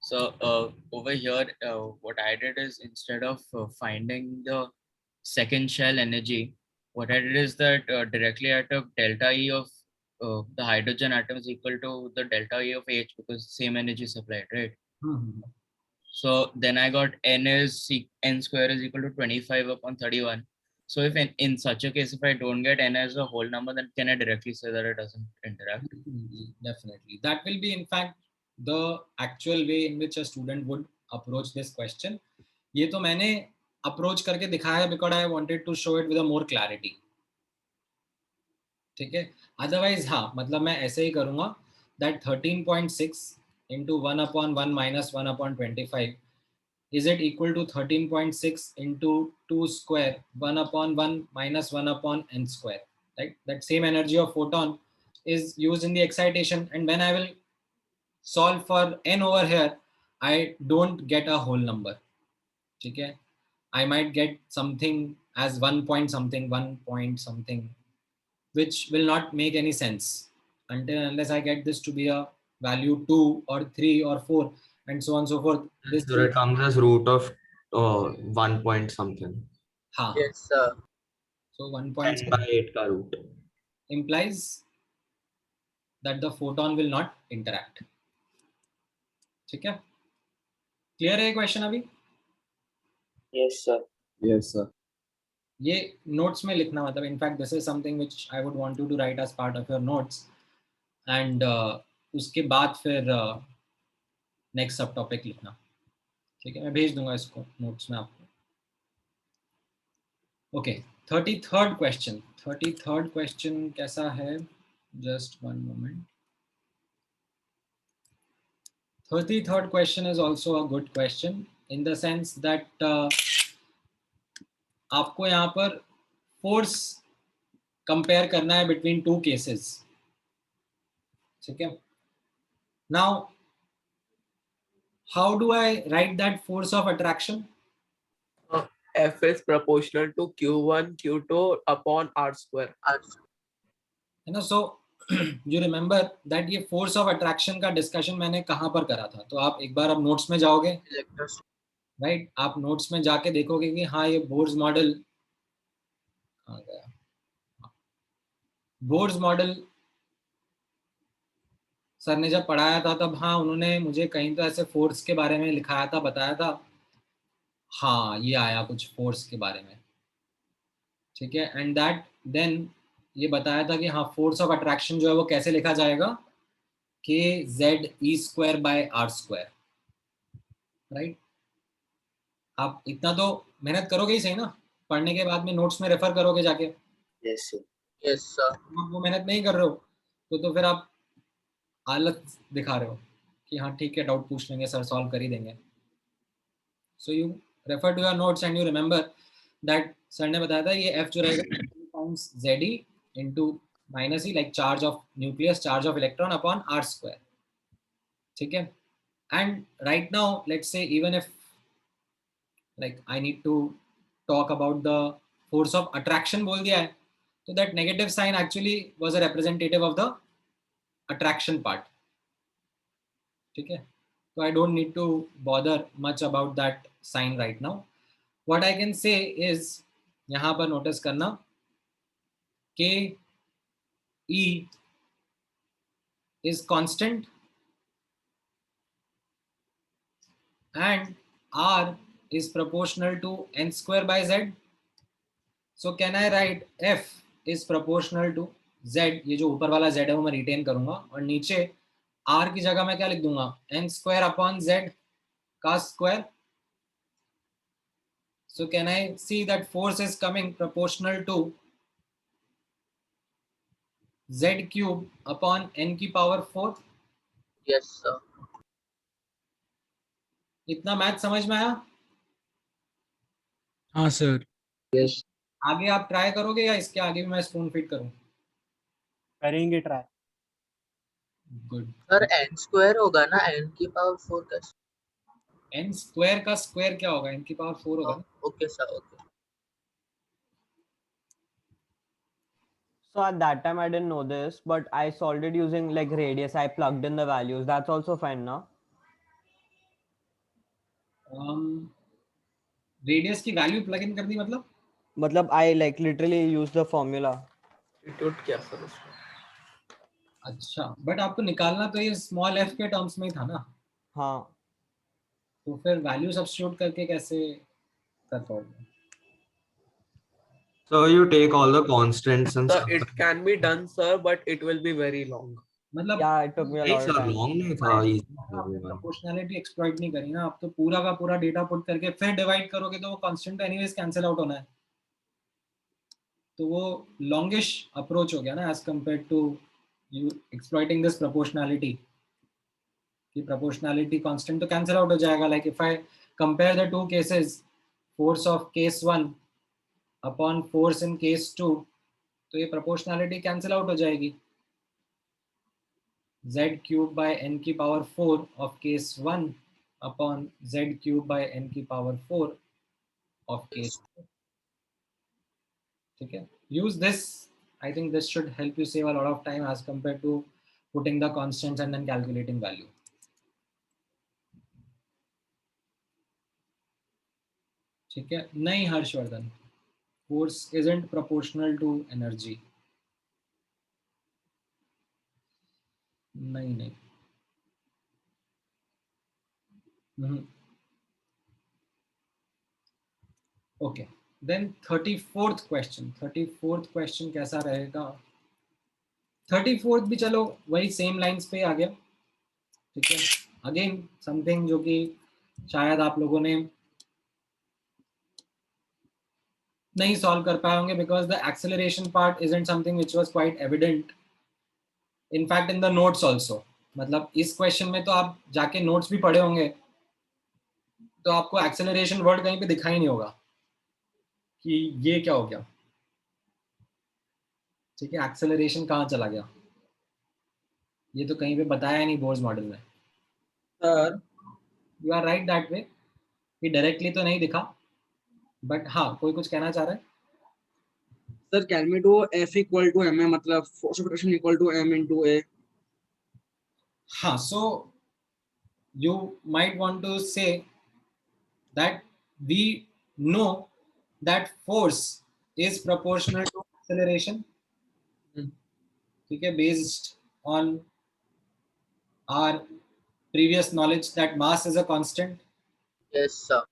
So over here, what I did is instead of finding the second shell energy, what I did is that directly I took delta E of the hydrogen atom is equal to the delta E of H because same energy supplied, right? So then I got n square is equal to 25/31. So if in such a case, if I don't get n as a whole number, then can I directly say that it doesn't interact? Definitely. That will be in fact the actual way in which a student would approach this question. ये तो मैंने approach करके दिखाया because I wanted to show it with a more clarity. ठीक है. Otherwise हाँ, मतलब मैं ऐसे ही करूँगा that 13.6 into 1/1 minus 1/25 is it equal to 13.6 into 2 square 1/1 minus 1/n square, right? That same energy of photon is used in the excitation, and when I will solve for n over here, I don't get a whole number. Okay, I might get something as 1 point something, which will not make any sense until unless I get this to be a value 2 or 3 or 4 and so on and so forth. This So it comes as root of 1 point something. हाँ. Yes, sir. So 10 1.6 by 8 का root. implies that the photon will not interact. ठीक है. Clear है question अभी? Yes, sir. Yes, sir. ये notes में लिखना, मतलब in fact this is something which I would want you to write as part of your notes, and उसके बाद फिर next सब topic लिखना. ठीक है, मैं भेज दूंगा इसको notes में आपको. Okay, 33rd question. 33rd question कैसा है? Just one moment. 33rd question is also a good question in the sense that आपको यहाँ पर force compare करना है between two cases. ठीक है. Now, how do I write that force of attraction? F is proportional to Q1 Q2 upon R square. है ना. So you remember that ये force of attraction का discussion मैंने कहाँ पर करा था? तो आप एक बार अब notes में जाओगे, right? आप notes में जाके देखोगे कि हाँ ये Bohr's model कहाँ गया? Bohr's model सर ने जब पढ़ाया था तब हाँ उन्होंने मुझे कहीं तो ऐसे फोर्स के बारे में लिखाया था, बताया था. हाँ ये आया कुछ फोर्स के बारे में. ठीक है. एंड दैट देन ये बताया था कि हाँ फोर्स ऑफ अट्रैक्शन जो है वो कैसे लिखा जाएगा, kZe²/r², राइट. आप इतना तो मेहनत करोगे ही सही ना, पढ़ने के बाद में नोट्स में रेफर करोगे जाके. Yes, sir. Yes, sir. आप वो मेहनत नहीं कर रहे हो तो फिर आप हालत दिखा रहे हो कि हाँ ठीक है डाउट पूछ लेंगे सर, सॉल्व कर ही देंगे. So you refer to your notes and you remember that sir ने बताया था ये F जो रहेगा times Ze into minus E, like charge of nucleus, charge of electron upon R². ठीक है. And right now let's say even if like I need to talk about the force of attraction बोल दिया है, तो that negative sign actually was a representative of the attraction part. ठीक है, so I don't need to bother much about that sign right now. What I can say is, यहाँ पर notice करना K E is constant and R is proportional to n square by z. So can I write F is proportional to z? ये जो ऊपर वाला z है वो मैं रिटेन करूंगा, और नीचे R की जगह मैं क्या लिख दूंगा, n square upon z का square. So can I see that force is coming proportional to z cube upon n की पावर 4? Yes, sir. इतना मैथ समझ में आया? हाँ सर. Yes. आगे आप ट्राई करोगे या इसके आगे भी मैं स्पून फिट करूं? करेंगे try. Good. Sir n square होगा ना, n की पावर 4 का. n स्क्वायर का स्क्वायर क्या होगा? n की पावर 4 होगा ना? Okay sir, okay. So at that time I didn't know this, but I solved it using like radius. I plugged in the values. That's also fine now. Radius की वैल्यू प्लग इन कर दी मतलब? मतलब I like literally used the formula. Substitute किया सर उसमें. अच्छा, बट आपको निकालना तो ये स्मॉल f के टर्म्स में ही था ना? हाँ. तो फिर वैल्यू सब्स्टिट्यूट करके कैसे कर पाओगे? So you take all the constants and So stuff. it can be done, sir, but it will be very long. मतलब Yeah, it took me a नहीं lot of sir, time. long नहीं था. easy था आपने everyone. प्रोपोर्शनैलिटी एक्सप्लॉइट नहीं करी ना, आप तो पूरा का पूरा डेटा पुट करके फिर डिवाइड करोगे तो वो कांस्टेंट तो एनीवेज कैंसिल आउट होना है. तो वो लॉन्गिश अप्रोच हो गया ना as compared to you exploiting this proportionality. कि प्रोपोर्शनैलिटी कांस्टेंट तो कैंसिल आउट हो जाएगा. Like if I compare the two cases, force of case 1 upon force in case 2, तो ये प्रोपोर्शनैलिटी कैंसिल आउट हो जाएगी. z cube by n की power 4 of case 1 upon z cube by n की पावर 4 of case 2. ठीक है, use this. I think this should help you save a lot of time as compared to putting the constants and then calculating value. ठीक है, नहीं Harshvardhan, force isn't proportional to energy. नहीं नहीं. Okay, then 34th question. 34th question कैसा रहेगा? 34th भी चलो वही सेम लाइंस पे आ गया. ठीक है, अगेन समथिंग जो कि शायद आप लोगों ने नहीं सॉल्व कर पाए होंगे because the acceleration part isn't something which was quite evident in fact in the notes also. मतलब इस क्वेश्चन में तो आप जाके नोट्स भी पढ़े होंगे तो आपको एक्सेलरेशन वर्ड कहीं पे दिखाई नहीं होगा कि ये क्या हो गया. ठीक है, एक्सेलरेशन कहाँ चला गया, ये तो कहीं पे बताया नहीं बोर्स मॉडल में. Sir, you are right that way कि डायरेक्टली तो नहीं दिखा, बट हाँ कोई कुछ कहना चाह रहा है? Sir, can we do F equal to ma, मतलब force of attraction equal to m into a? हाँ, so you might want to say that we know that force is proportional to acceleration. ठीक है, based on our previous knowledge that mass is a constant. Yes, sir.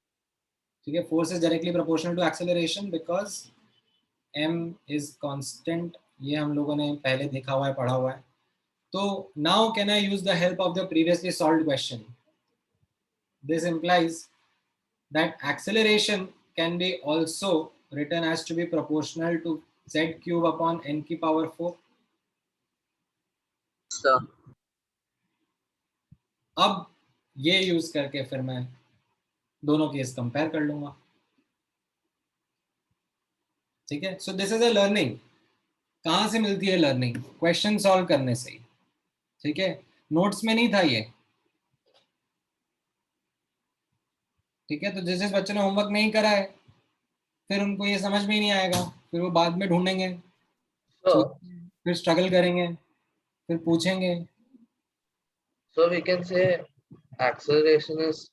ठीक है, force is directly proportional to acceleration because m is constant. ये हम लोगों ने पहले देखा हुआ है, पढ़ा हुआ है. तो now can I use the help of the previously solved question? This implies that acceleration can be also written as to be proportional to z cube upon n की power 4. Sir. अब ये यूज करके फिर मैं दोनों केस कंपेयर कर लूंगा. ठीक है, so this is a learning. कहाँ से मिलती है लर्निंग? क्वेश्चन सॉल्व करने से ही. ठीक है, नोट्स में नहीं था ये. ठीक है, तो जिस जिस बच्चों ने होमवर्क नहीं करा है फिर उनको ये समझ में ही नहीं आएगा, फिर वो बाद में ढूंढेंगे, So, फिर स्ट्रगल करेंगे, फिर पूछेंगे. so we can say acceleration is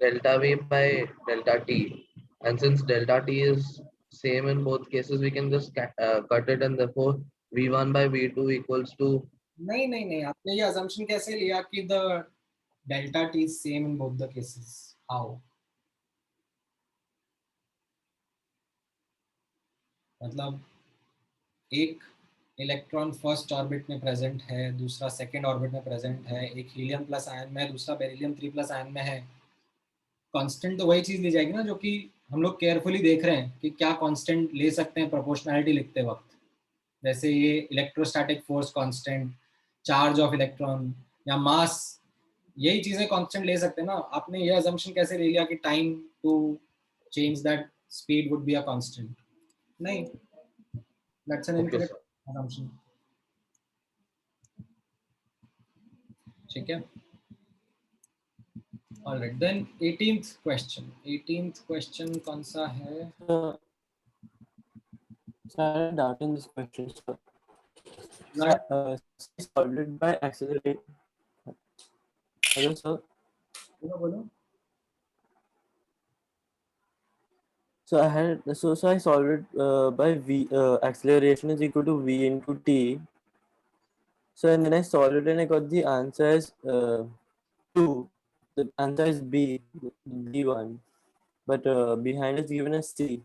delta v by delta t, and since delta t is same in both cases, we can just cut it, and therefore v1 by v2 equals to. नहीं नहीं नहीं, आपने ये assumption कैसे लिया कि the delta t is same in both the cases? How? मतलब एक इलेक्ट्रॉन फर्स्ट ऑर्बिट में प्रेजेंट है, दूसरा सेकंड ऑर्बिट में प्रेजेंट है, एक हीलियम प्लस आयन में है, दूसरा बेरिलियम 3 प्लस आयन में है. कांस्टेंट तो वही चीज ली जाएगी ना जो कि हम लोग केयरफुली देख रहे हैं कि क्या कांस्टेंट ले सकते हैं प्रोपोर्शनैलिटी लिखते वक्त. जैसे ये electrostatic force constant, charge of electron या मास, यही चीजें कांस्टेंट ले सकते हैं ना. आपने ये अजम्पशन कैसे ले लिया कि time to change that speed would be a constant? नहीं, दैट्स एन इनकरेक्ट assumption. ठीक है. Alright, then 18th question. 18th question कौन सा है? Started doubting this question, sir. Right. Solved it by accelerate. Hello, sir. बोलो. So I solved it by v acceleration is equal to v into t. So and then I solved it and I got the answer as 2. The answer is b1, but behind is given as c.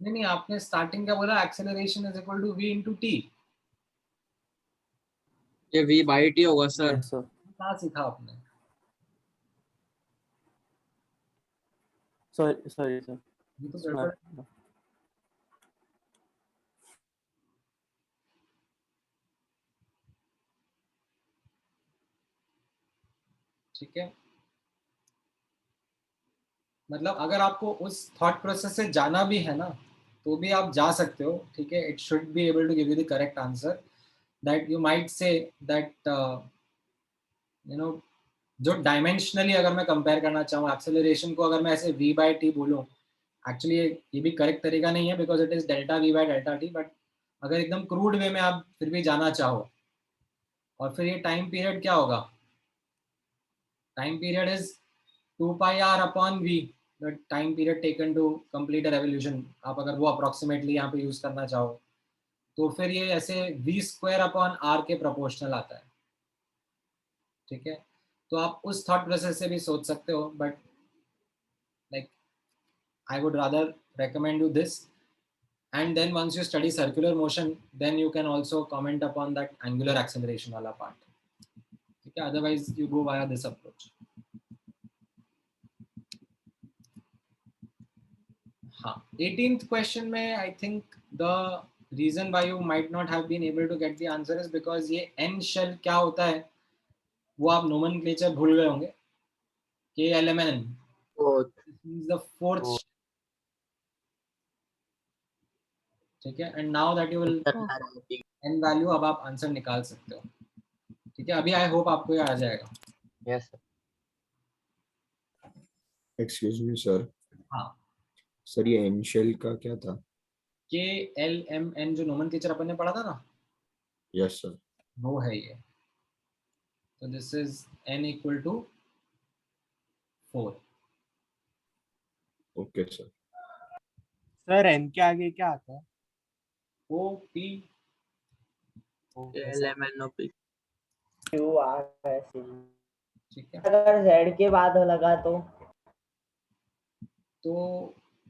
नहीं, आपने स्टार्टिंग क्या बोला? Acceleration is equal to v into t. ये v by t होगा सर. Yes, sir. कहाँ सीखा आपने? Sorry, sir. ये तो गड़बड़. ठीक है. मतलब अगर आपको उस थॉट प्रोसेस से जाना भी है ना, तो भी आप जा सकते हो. ठीक है. It should be able to give you the correct answer. That you might say that you know, जो डायमेंशनली अगर मैं कंपेयर करना चाहूँ एक्सेलरेशन को, अगर मैं ऐसे v by t बोलूँ, एक्चुअली ये भी करेक्ट तरीका नहीं है because it is delta v by delta t. But अगर एकदम क्रूड वे में आप फिर भी जाना चाहो, और फिर ये टाइम पीरियड क्या होगा? Time period is 2 pi r upon v, the time period taken to complete a revolution. आप अगर वो अप्रोक्सीमेटली यहाँ पे यूज करना चाहो, तो फिर ये ऐसे v square upon r के प्रोपोर्शनल आता है. ठीक है. तो आप उस थॉट प्रोसेस से भी सोच सकते हो, but like I would rather recommend you this, and then once you study circular motion, then you can also comment upon that angular acceleration वाला part. ठीक है. Otherwise you go via this approach. हाँ, 18th question में I think the reason why you might not have been able to get the answer is because ये n shell क्या होता है वो आप nomenclature भूल गए होंगे. KLMN is the fourth shell. ठीक है. and now that you will n value, अब आप आंसर निकाल सकते हो. ठीक है. अभी आई होप आपको ये आ जाएगा. Yes, sir. Excuse me sir. हाँ. सर ये एन शेल का क्या था? KLMN जो नोमेनक्लेचर अपन ने पढ़ा था ना. Yes sir. वो है ये. तो this is n equal to 4. Okay sir. Sir n के आगे क्या आता है? OP. LMNOP. QRS. ठीक है. अगर Z के बाद लगा तो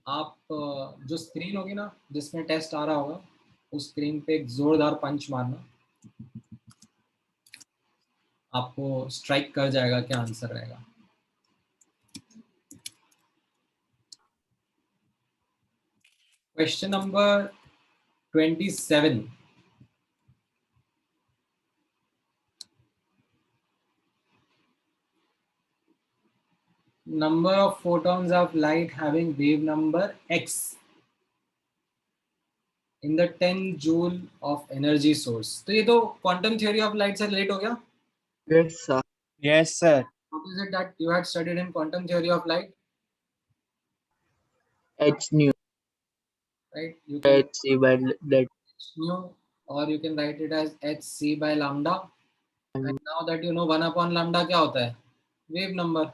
आप जो स्क्रीन होगी ना जिसमें टेस्ट आ रहा होगा, उस स्क्रीन पे एक जोरदार पंच मारना, आपको स्ट्राइक कर जाएगा क्या आंसर रहेगा. Question number 27. Number of photons of light having wave number x in the 10 joule of energy source. तो ये तो quantum theory of light से relate हो गया. Yes, sir. Yes, sir. What is it that you had studied in quantum theory of light? H nu. right? You can hc by that. mu, or you can write it as hc by lambda. And now that you know 1 upon lambda क्या होता है, वेव नंबर,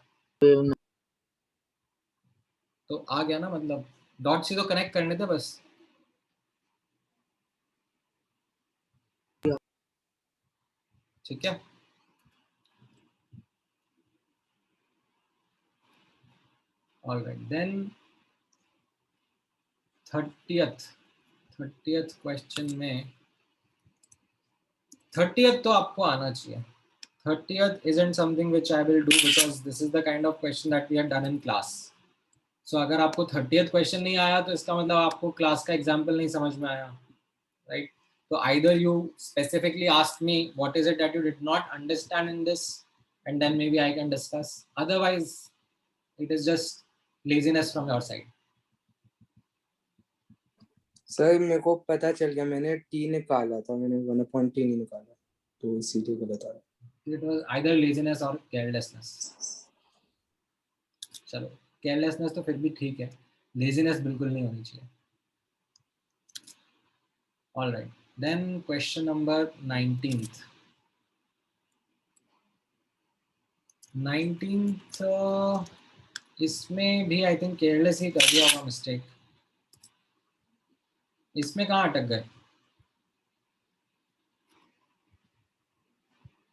तो आ गया ना, मतलब डॉट सी तो कनेक्ट करने थे बस. ठीक है. All right, then 30th question में 30th तो आपको आना चाहिए. 30th isn't something which I will do because this is the kind of question that we had done in class. So अगर आपको 30th क्वेश्चन नहीं आया तो इसका मतलब आपको क्लास का एग्जाम्पल नहीं समझ में आया, right? So either you specifically ask me what is it that you did not understand in this, and then maybe I can discuss. Otherwise, it is just laziness from your side. Sir मेरे को पता चल गया, मैंने टी निकाला था, मैंने 1/t नहीं निकाला, तो इसीलिए गलत आ रहा. It was either laziness or carelessness. चलो, carelessness तो फिर भी ठीक है, laziness बिल्कुल नहीं होनी चाहिए. All right, then question number 19th. 19th इसमें भी आई थिंक केयरलेस ही कर दिया होगा मिस्टेक. इसमें कहाँ अटक गए?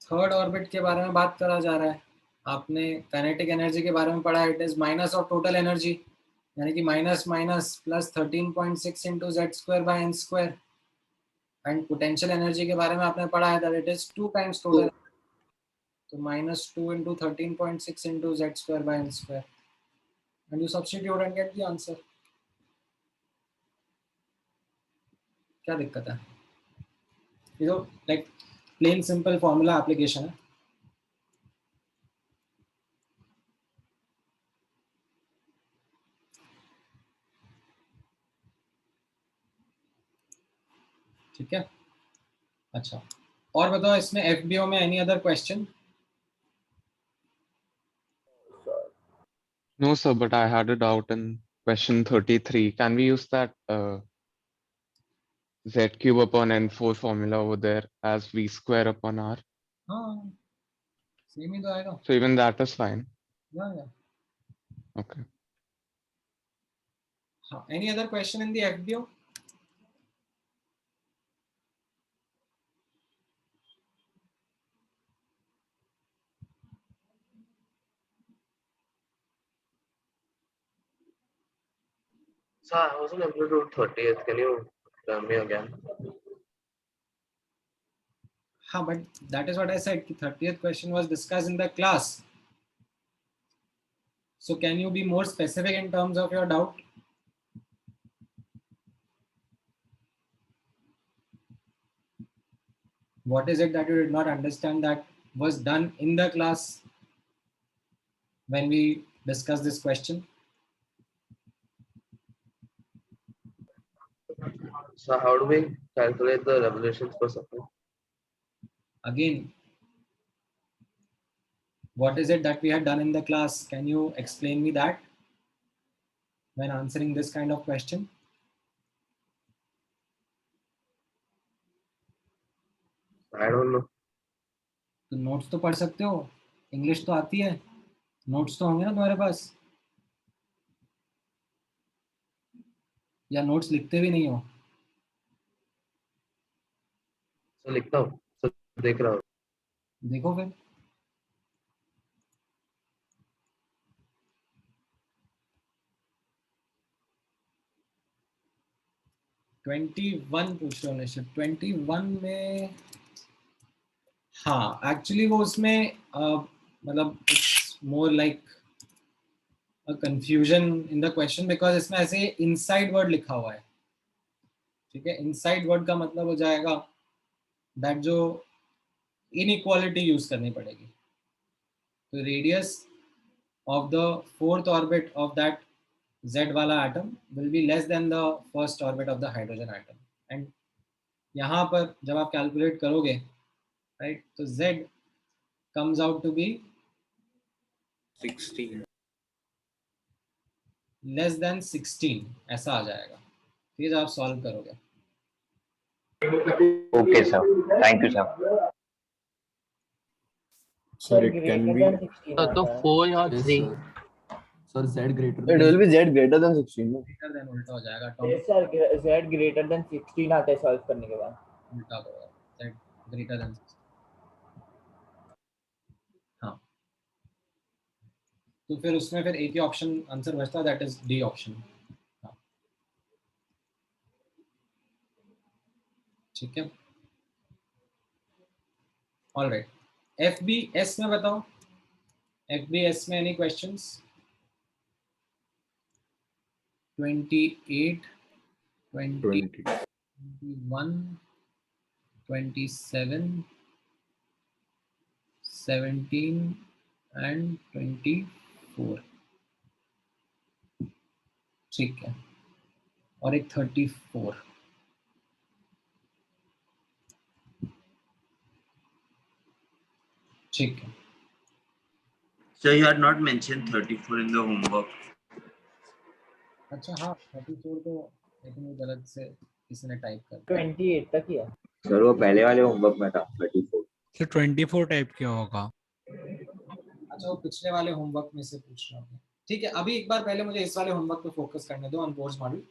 थर्ड ऑर्बिट के बारे में बात करा जा रहा है. आपने काइनेटिक एनर्जी के बारे में पढ़ा है, it is minus of total energy, यानी कि minus minus plus 13.6 into Z square by n square. And potential energy के बारे में आपने पढ़ा है that it is 2 times total, तो -2 into 13.6 into Z square by n square. And you substitute and get the answer. क्या दिक्कत है? ये तो like plain simple formula application है. ठीक है. अच्छा, और बताओ इसमें एफबीओ में any other question? No, sir, but I had a doubt in question 33. Can we use that z cube upon n4 formula over there as v square upon r? हाँ, सेम ही तो आएगा. So even that is fine. Yeah. Okay. Any other question in the FBO? So I wasn't able to do 30th. Can you tell me again? हाँ, but that is what I said. 30th question was discussed in the class. So can you be more specific in terms of your doubt? What is it that you did not understand that was done in the class when we discussed this question? So how do we calculate the revolutions per second? Again, what is it that we had done in the class? Can you explain me that when answering this kind of question? I don't know. तो नोट्स तो पढ़ सकते हो, इंग्लिश तो आती है, नोट्स तो होंगे ना तुम्हारे पास, या नोट्स लिखते भी नहीं हो? So लिखता हूँ, so देख रहा हूँ. देखो फिर. पूछ रहे हो निश्चित. 21 में हाँ, एक्चुअली वो उसमें मतलब it's more like a confusion in the question because इसमें ऐसे इनसाइड वर्ड लिखा हुआ है. ठीक है, इनसाइड वर्ड का मतलब हो जाएगा दैट जो इनइक्वालिटी यूज करनी पड़ेगी. तो radius of the fourth orbit of that Z वाला atom will be less than the first orbit of the hydrogen atom. And यहाँ पर जब आप कैलकुलेट करोगे, राइट, तो Z comes out to be 16. less than 16 ऐसा आ जाएगा. प्लीज आप सॉल्व करोगे. Okay, sir. Thank you, sir. Sir, it can be. तो 4 or 3. Sir, Z greater It will be Z greater than 16. No? Greater than उल्टा हो जाएगा. yes sir z greater than 16 आता है सॉल्व करने के बाद. उल्टा करो. Z greater than 16. हाँ. तो फिर उसमें फिर एक ही ऑप्शन आंसर बचता है, दैट इज डी ऑप्शन. ठीक है. All right. FBS में बताओ. FBS में एनी क्वेश्चंस? 28, 20, 21, 27, 17 and 24. ठीक है. और एक 34. ठीक है. So you had not mentioned 34 in the homework. अच्छा हाँ 34 तो लेकिन वो गलत से किसी ने टाइप कर 28 तक ही है. सर वो पहले वाले होमवर्क में था 34. तो 24 टाइप क्या होगा? अच्छा वो पिछले वाले होमवर्क में से पूछ रहा हूँ. ठीक है. अभी एक बार पहले मुझे इस वाले होमवर्क पे फोकस करने दो on course module.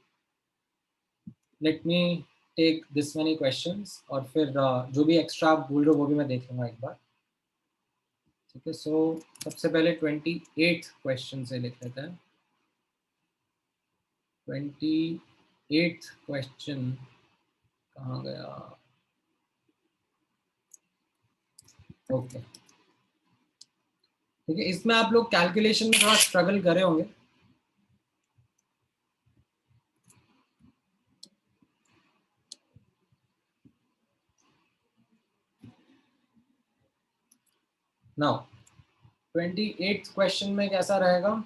Let me take this many questions और फिर जो भी एक्स्ट्रा आप बोल रहे हो वो भी मैं देख लूंगा एक बार. ठीक है. सो सबसे पहले 28 क्वेश्चन से लिख लेते हैं. 28 क्वेश्चन कहाँ गया? ओके. ठीक है. इसमें आप लोग कैलकुलेशन में थोड़ा स्ट्रगल करे होंगे. नाउ 28th क्वेश्चन में कैसा रहेगा?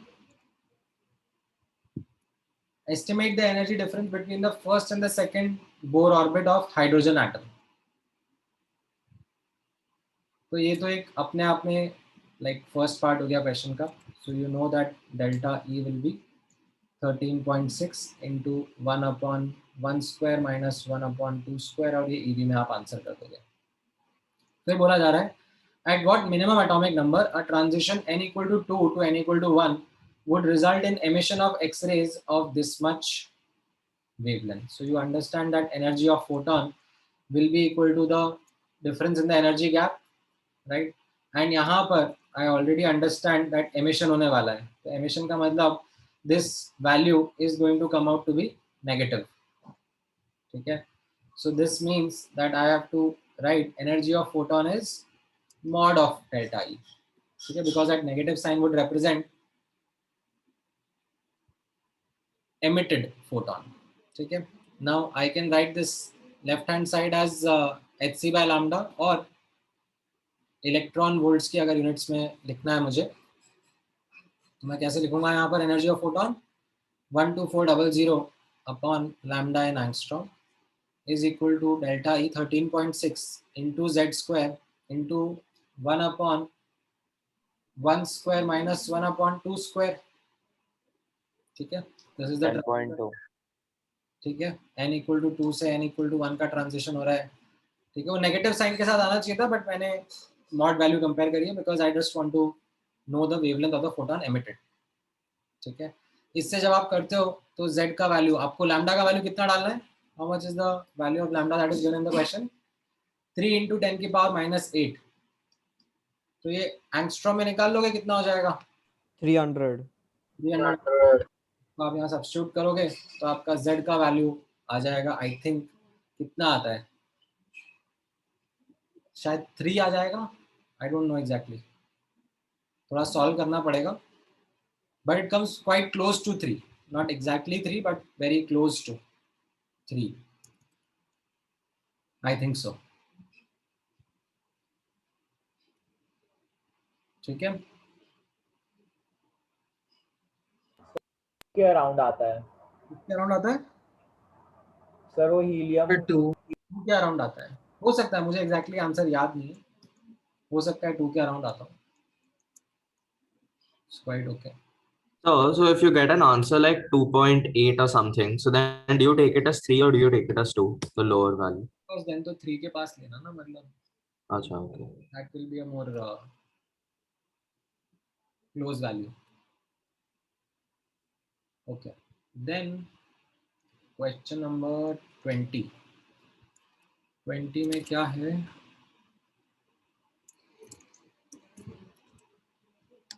Estimate the energy difference between the first and the second Bohr orbit of hydrogen atom. तो ये तो एक अपने आप में लाइक फर्स्ट पार्ट हो गया क्वेश्चन का. So you know that delta E will be 13.6 into 1/1 square minus 1/2 square और ये EV में आप आंसर कर दोगे. फिर बोला जा रहा है at what minimum atomic number a transition n equal to 2 to n equal to 1 would result in emission of X-rays of this much wavelength. So you understand that energy of photon will be equal to the difference in the energy gap, right? And यहाँ पर I already understand that emission होने वाला है. तो emission का मतलब this value is going to come out to be negative. ठीक है. So this means that I have to write energy of photon is mod of delta E. ठीक है. Because that negative sign would represent emitted photon. ठीक है. Now I can write this left hand side as hc by lambda और इलेक्ट्रॉन वोल्ट्स की अगर यूनिट्स में लिखना है मुझे तो मैं कैसे लिखूंगा यहाँ पर? Energy of photon 12400 upon lambda in angstrom is equal to delta E 13.6 into z square into 1/1 square minus 1/2 square. ठीक है. This is the 10.2. ठीक है. n इक्वल टू 2 से n इक्वल टू 1 का ट्रांजिशन हो रहा है. ठीक है. वो नेगेटिव साइन के साथ आना चाहिए था बट मैंने मॉड वैल्यू कंपेयर करी है because I just want to know the wavelength of the photon emitted. ठीक है. इससे जब आप करते हो तो z का वैल्यू आपको लैम्डा का वैल्यू कितना डालना है? How much is the value of lambda that is given in the question? 3 into 10 की पावर -8. तो ये एंगस्ट्रॉम में निकाल लोगे कितना हो जाएगा? 300. 300. तो आप यहाँ सब्स्टिट्यूट करोगे तो आपका z का वैल्यू आ जाएगा. आई थिंक कितना आता है? शायद 3 आ जाएगा. I don't know exactly. थोड़ा सॉल्व करना पड़ेगा but it comes quite close to 3. Not exactly 3 but very close to 3. I think so. ठीक है. के अराउंड आता है. कितने अराउंड आता है सर? वो हीलियम 2 के अराउंड आता है. हो सकता है, मुझे एग्जैक्टली आंसर याद नहीं है. हो सकता है 2 के अराउंड आता हो. Quite okay. So if you get an answer like 2.8 or something, so then do you take it as 3 or do you take it as 2, the lower value? Because then तो 3 के पास लेना ना, मतलब Acha, okay. that will be a more close value. Okay, then question number 20. 20 में क्या है?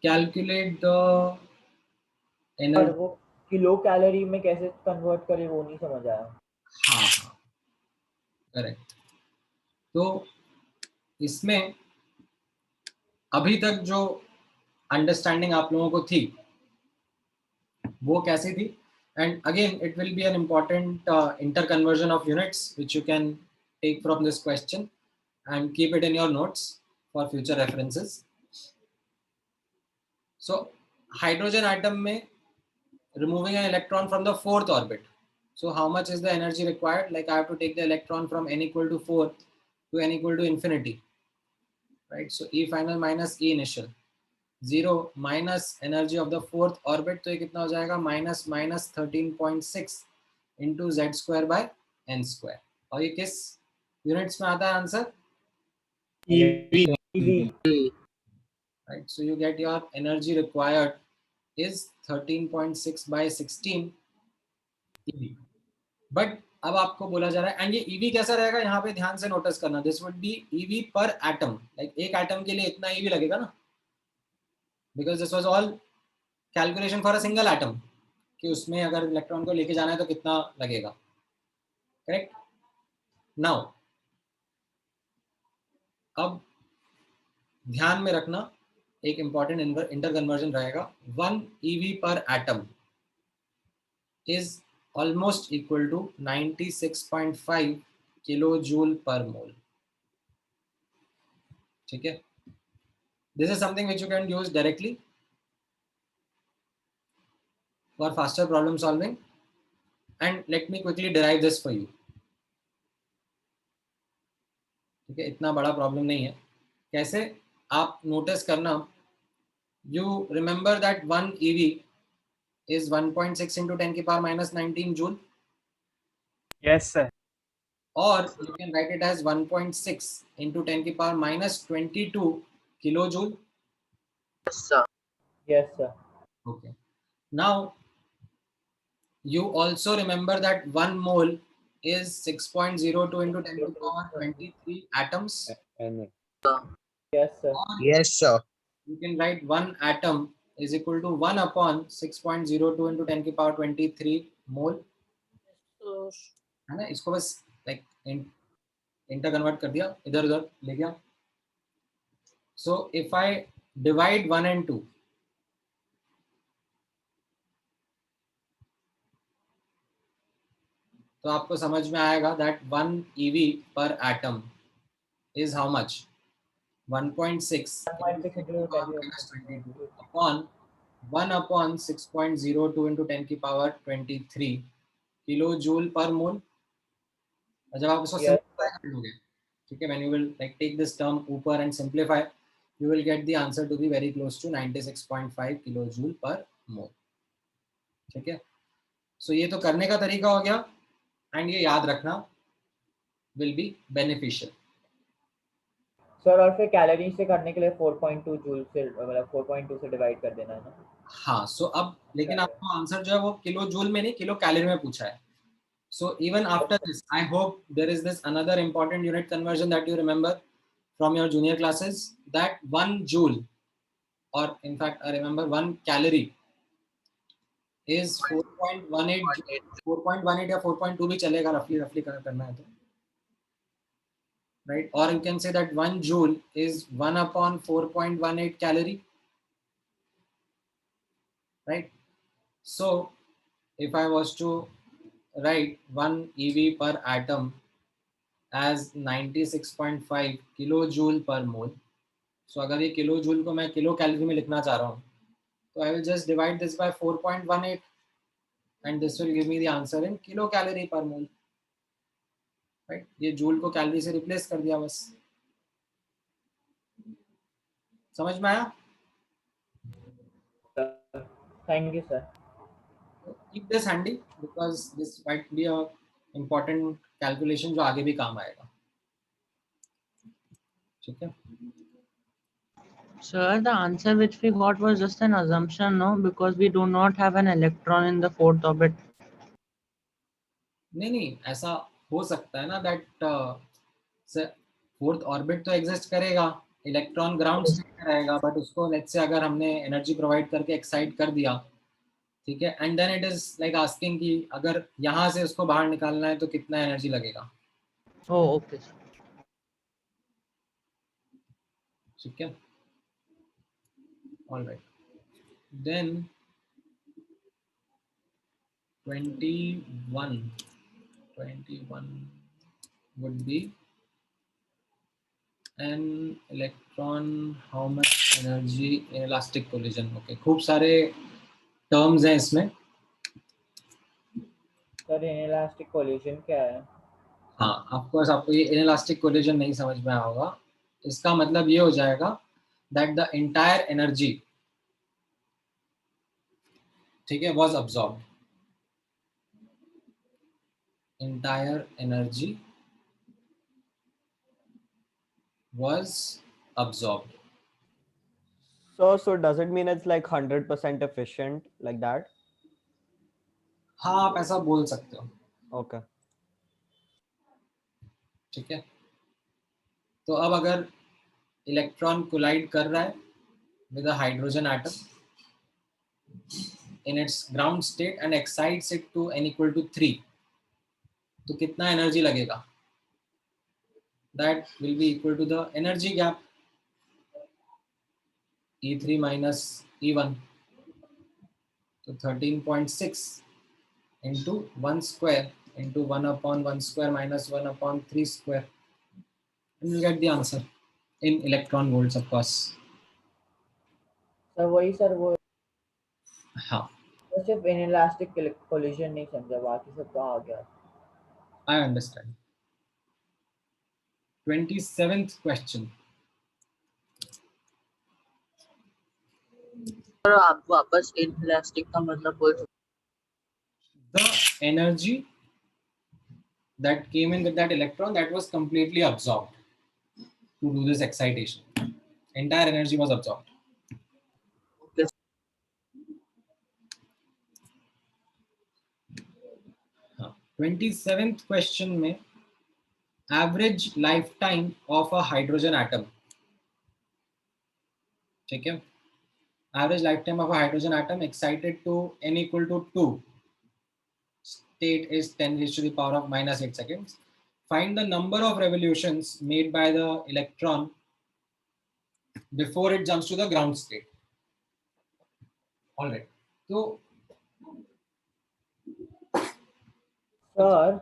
Calculate the और energy. वो किलो कैलोरी में कैसे कन्वर्ट करे वो नहीं समझ आया। हाँ करेक्ट। तो इसमें अभी तक जो अंडरस्टैंडिंग आप लोगों को थी वो कैसी थी? And again it will be an important inter conversion of units which you can take from this question and keep it in your notes for future references. So hydrogen atom में removing an electron from the 4th orbit. So how much is the energy required? Like I have to take the electron from n equal to 4 to n equal to infinity, right? So E final minus E initial, 0 minus energy of the 4th orbit, तो ये कितना हो जाएगा? minus 13.6 into z square by n square. और ये किस यूनिट्स में आता है answer? Right, so you get your energy required is 13.6 by 16 EV. But अब आपको बोला जा रहा है, एंड ये EV कैसा रहेगा यहाँ पे ध्यान से नोटिस करना, दिस वुड बी EV पर एटम, लाइक एक एटम के लिए इतना EV लगेगा ना, because this was all calculation for a single atom, कि उसमें अगर इलेक्ट्रॉन को लेके जाना है तो कितना लगेगा, करेक्ट? नाउ अब ध्यान में रखना, एक इंपॉर्टेंट इंटर कन्वर्जन रहेगा, 1 EV पर atom is almost equal to 96.5 kilojoule per mole. ठीक है? This is something which you can use directly for faster problem solving, and let me quickly derive this for you. ठीक है, इतना बड़ा प्रॉब्लम नहीं है। कैसे आप नोटिस करना, you remember that 1 EV is 1.6 into 10 की power minus 19 joule. Yes, sir. Or you can write it as 1.6 into 10 की power minus 22 kilojoule. Yes, sir. Yes, sir. Okay. Now you also remember that 1 mole is 6.02 into 10 to the power 23 atoms. Yes, sir. Or Yes, sir. you can write 1 atom is equal to 1 upon 6.02 into 10 की पावर 23 mole. है ना? इसको बस like इंटर कन्वर्ट कर दिया, इधर उधर ले गया. So if I divide 1 and 2, तो आपको समझ में आएगा that 1 EV per atom is how much? 1.6 upon 1 upon 6.02 into 10 की पावर 23 kilojoule per mole. और जब आप इसको सिंप्लीफाई कर लोगे, ठीक है, when you will like take this term ऊपर and simplify, you will get the answer to be very close to 96.5 kilojoule per mole. ठीक है, so ये तो करने का तरीका हो गया, and ये याद रखना will be beneficial. सर और फिर कैलोरी से करने के लिए 4.2 जूल से, मतलब 4.2 से डिवाइड कर देना है ना? हाँ, सो अब लेकिन आपको आंसर जो है वो किलो जूल में नहीं, किलो कैलोरी में पूछा है. So even after this, I hope there is this another important unit conversion that you remember from your junior classes, that 1 joule, or in fact I remember 1 calorie is 4.18 या 4.2 भी चलेगा, roughly करना है तो, right? Or you can say that 1 joule is 1 upon 4.18 calorie, right? So if I was to write 1 EV per atom as 96.5 kilojoule per mole, so अगर ये kilojoule को मैं किलो कैलोरी में लिखना चाह रहा हूँ, तो I will just divide this by 4.18 and this will give me the answer in kilocalorie per mole, right? ये जूल को कैलोरी से रिप्लेस कर दिया बस. समझ में आया? Thank you sir. keep this handy because this might be a important calculation जो आगे भी काम आएगा. ठीक है. Sir, the answer which we got was just an assumption, no? Because we do not have an electron in the fourth orbit. नहीं ऐसा हो सकता है ना that फोर्थ ऑर्बिट तो एग्जिस्ट करेगा, इलेक्ट्रॉन ग्राउंड स्टेट में रहेगा, बट उसको लेट्स से अगर हमने एनर्जी प्रोवाइड करके एक्साइट कर दिया, ठीक है, and then it is like asking कि अगर यहाँ से उसको बाहर निकालना है तो कितना एनर्जी लगेगा. Oh, okay. ठीक है. Alright, then 21 would be an electron how much energy in elastic collision. Okay, खूब सारे टर्म्स हैं इसमें. सर इनइलास्टिक कोलिजन क्या है? हाँ, ऑफकोर्स आपको ये इनइलास्टिक कोलिजन नहीं समझ में आया होगा. इसका मतलब ये हो जाएगा दैट द एंटायर एनर्जी, ठीक है, was absorbed. Entire energy was absorbed. So does it mean it's like 100% efficient like that? हाँ, आप ऐसा बोल सकते हो. Okay. ठीक है. तो अब अगर इलेक्ट्रॉन कोलाइड कर रहा है with a hydrogen atom in its ground state and excites it to n equal to 3, तो कितना एनर्जी लगेगा? That will be equal to the energy gap, E3 minus E1. So 13.6 into 1 square into 1 upon 1 square minus 1 upon 3 square. And you'll get the answer in electron volts, of course. Sir वही सर वो हाँ, तो सिर्फ इनइलास्टिक कोलिजन नहीं समझा, बाकी सब तो आ गया. I understand. 27th question. Sir आप वापस इनइलास्टिक का मतलब बोल सकते? The energy that came in with that electron, that was completely absorbed to do this excitation. Entire energy was absorbed. Okay. 27th question में average lifetime of a hydrogen atom. ठीक है, average lifetime of a hydrogen atom excited to n equal to 2 state is 10 raised to the power of minus 8 seconds. Find the number of revolutions made by the electron before it jumps to the ground state. All right. So sir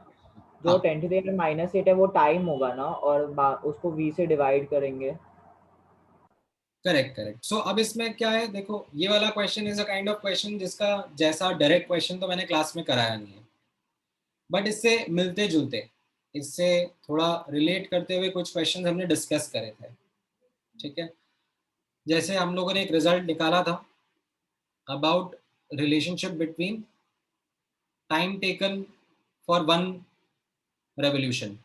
जो 10 to the minus 8 है वो टाइम होगा ना, और उसको v से डिवाइड करेंगे. करेक्ट. सो अब इसमें क्या है, देखो ये वाला question is a kind of question जिसका जैसा डायरेक्ट क्वेश्चन तो मैंने क्लास में कराया नहीं है, बट इससे मिलते जुलते, इससे थोड़ा रिलेट करते हुए कुछ क्वेश्चन हमने डिस्कस करे थे. ठीक है, जैसे हम लोगों ने एक रिजल्ट निकाला था about relationship between time taken for one revolution.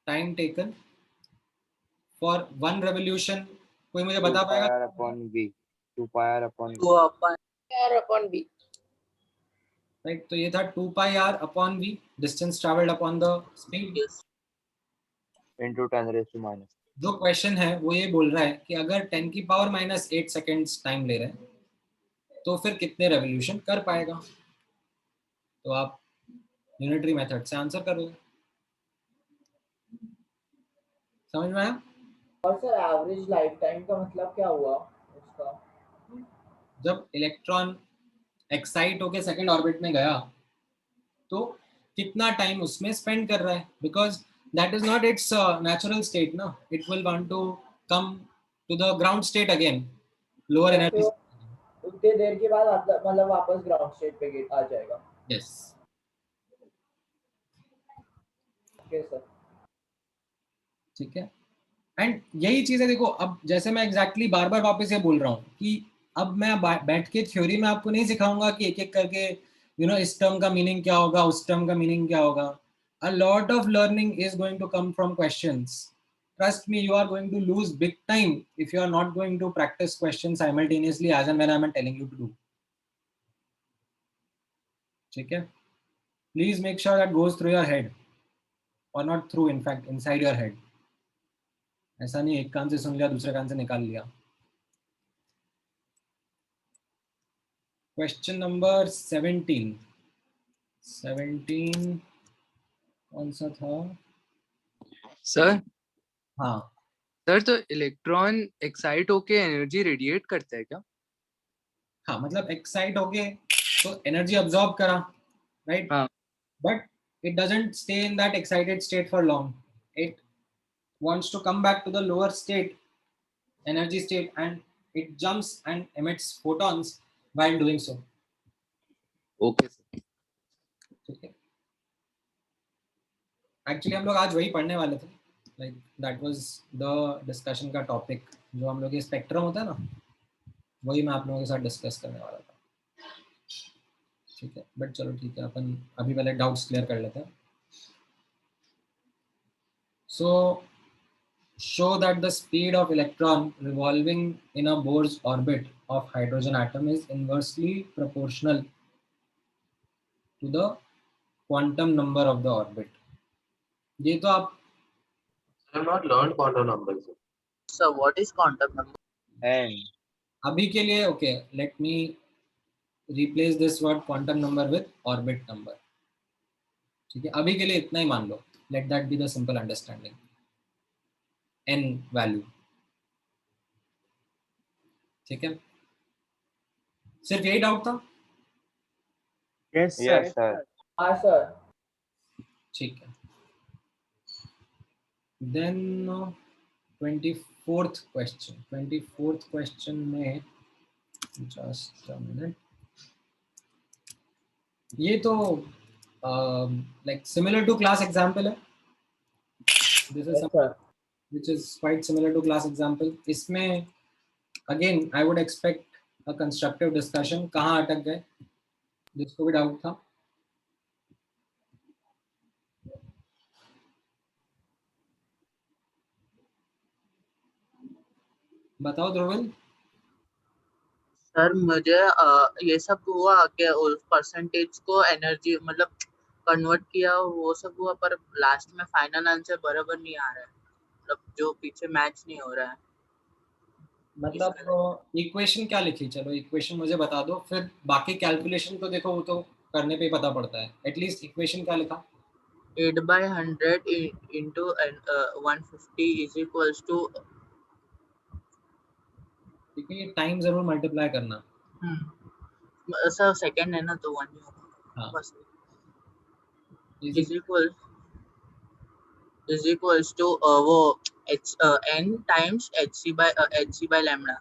Time taken for one revolution, कोई मुझे बता पाएगा? 2 pi r upon v. 2 pi r upon v. 2 r upon v. Right, तो ये था 2 pi r upon v, distance traveled upon the speed. Into 10 raised to minus. जो क्वेश्चन है वो ये बोल रहा है कि अगर 10 की पावर माइनस 8 सेकेंड्स टाइम ले रहे हैं तो फिर कितने रेवोल्यूशन कर पाएगा? तो आप यूनिटरी मेथड से आंसर करोगे. समझ में आया? और सर एवरेज लाइफ टाइम का मतलब क्या हुआ उसका? जब इलेक्ट्रॉन एक्साइट होके सेकंड ऑर्बिट में गया तो कितना टाइम उसमें स्पेंड कर रहा है, because that is not its natural state ना, it will want to come to the ground state again, lower energy. उतने देर के बाद मतलब वापस ग्राउंड स्टेट पे आ जाएगा. यस. Okay sir. ठीक है, एंड यही चीज है, देखो अब जैसे मैं एग्जैक्टली बार बार वापस ये बोल रहा हूँ कि अब मैं बैठ के थ्योरी में आपको नहीं सिखाऊंगा कि एक एक करके इस टर्म का मीनिंग क्या होगा, उस टर्म का मीनिंग क्या होगा. A lot of learning is going to come from questions. Trust me, you are going to lose big time if you are not going to practice questions simultaneously as and when I am telling you to do. ठीक है? Please make sure that goes through your head, or not through, in fact, inside your head. ऐसा नहीं एक कान से सुन लिया दूसरे कान से निकाल लिया. Question number 17. 17 कौन सा था? सर हाँ. सर तो इलेक्ट्रॉन एक्साइट होके एनर्जी रेडिएट करता है क्या? हाँ, मतलब एक्साइट होके तो एनर्जी अब्सॉर्ब करा, राइट? हाँ. But it doesn't stay in that excited state for long. It wants to come back to the lower state, energy state, and it jumps and emits photons while doing so. Okay sir. ठीक है. Actually हम लोग आज वही पढ़ने वाले थे. Like that was the discussion का topic. जो हम लोग ये स्पेक्ट्रम होता है ना, वही मैं आप लोगों के साथ डिस्कस करने वाला था. ठीक है, बट चलो ठीक है, अपन अभी पहले डाउट्स क्लियर कर लेते हैं. So show that the speed of electron revolving in a Bohr's orbit of hydrogen atom is inversely proportional to the quantum number of the orbit. ये तो आप I have not learned quantum numbers. So what is quantum number? And अभी के लिए okay, let me replace this word quantum number with orbit number. ठीक है, अभी के लिए इतना ही मान लो. Let that be the simple understanding. N value. ठीक है, सिर्फ यही डाउट था? Yes, sir. yes, sir. हाँ सर. ठीक है. Then 24th question. 24th question में just a minute. ये तो like similar to class example है. This is something which is quite similar to class example. इसमें again I would expect a constructive discussion. कहाँ अटक गए जिसको भी डाउट था? बताओ ध्रुवल. सर मुझे ये सब हुआ कि उस परसेंटेज को एनर्जी मतलब कन्वर्ट किया, वो सब हुआ, पर लास्ट में फाइनल आंसर बराबर नहीं आ रहा है, मतलब जो पीछे मैच नहीं हो रहा है. मतलब इक्वेशन क्या लिखी? चलो इक्वेशन मुझे बता दो, फिर बाकी कैलकुलेशन तो देखो वो तो करने पे ही पता पड़ता है. एटलीस्ट इक्वेशन क्या लिखा? 8/100 into 150 is equals to. ठीक है, ये टाइम जरूर मल्टीप्लाई करना. सर सेकंड है ना तो 1 ही होगा. हाँ. बस is equals to वो n times hc by lambda.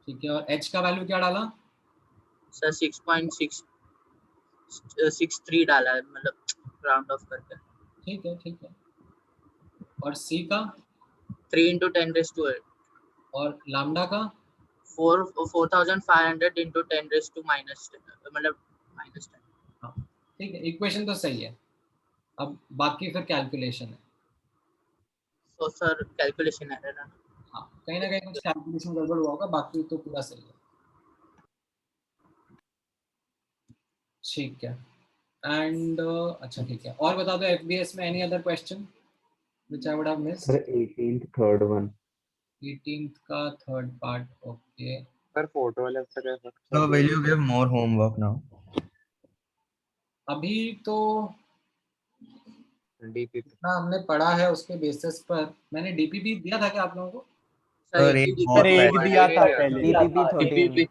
ठीक है, और h का वैल्यू क्या डाला? सर 6.663 डाला है, मतलब राउंड ऑफ करके. ठीक है, ठीक है. और c का 3 into 10⁻⁸. और लैम्डा का 4500 into 10⁻⁻, मतलब -10. हाँ, ठीक है, इक्वेशन तो सही है. अब बाकी फिर कैलकुलेशन है. तो सर कैलकुलेशन है ना. हाँ, कहीं ना कहीं कुछ कैलकुलेशन गड़बड़ हुआ होगा, बाकी तो पूरा सही है. ठीक है. एंड अच्छा ठीक है, और बता दो FBS में any other question which I would have missed? Sir, 18th third one. 18th का third part. Okay. Sir, photo left sir. So will you give more homework now? अभी तो DPP. ना हमने पढ़ा है उसके बेसिस पर. मैंने DPP दिया था क्या आप लोगों को? सर एक बहुत एक दिया था पहले. पहले. DPP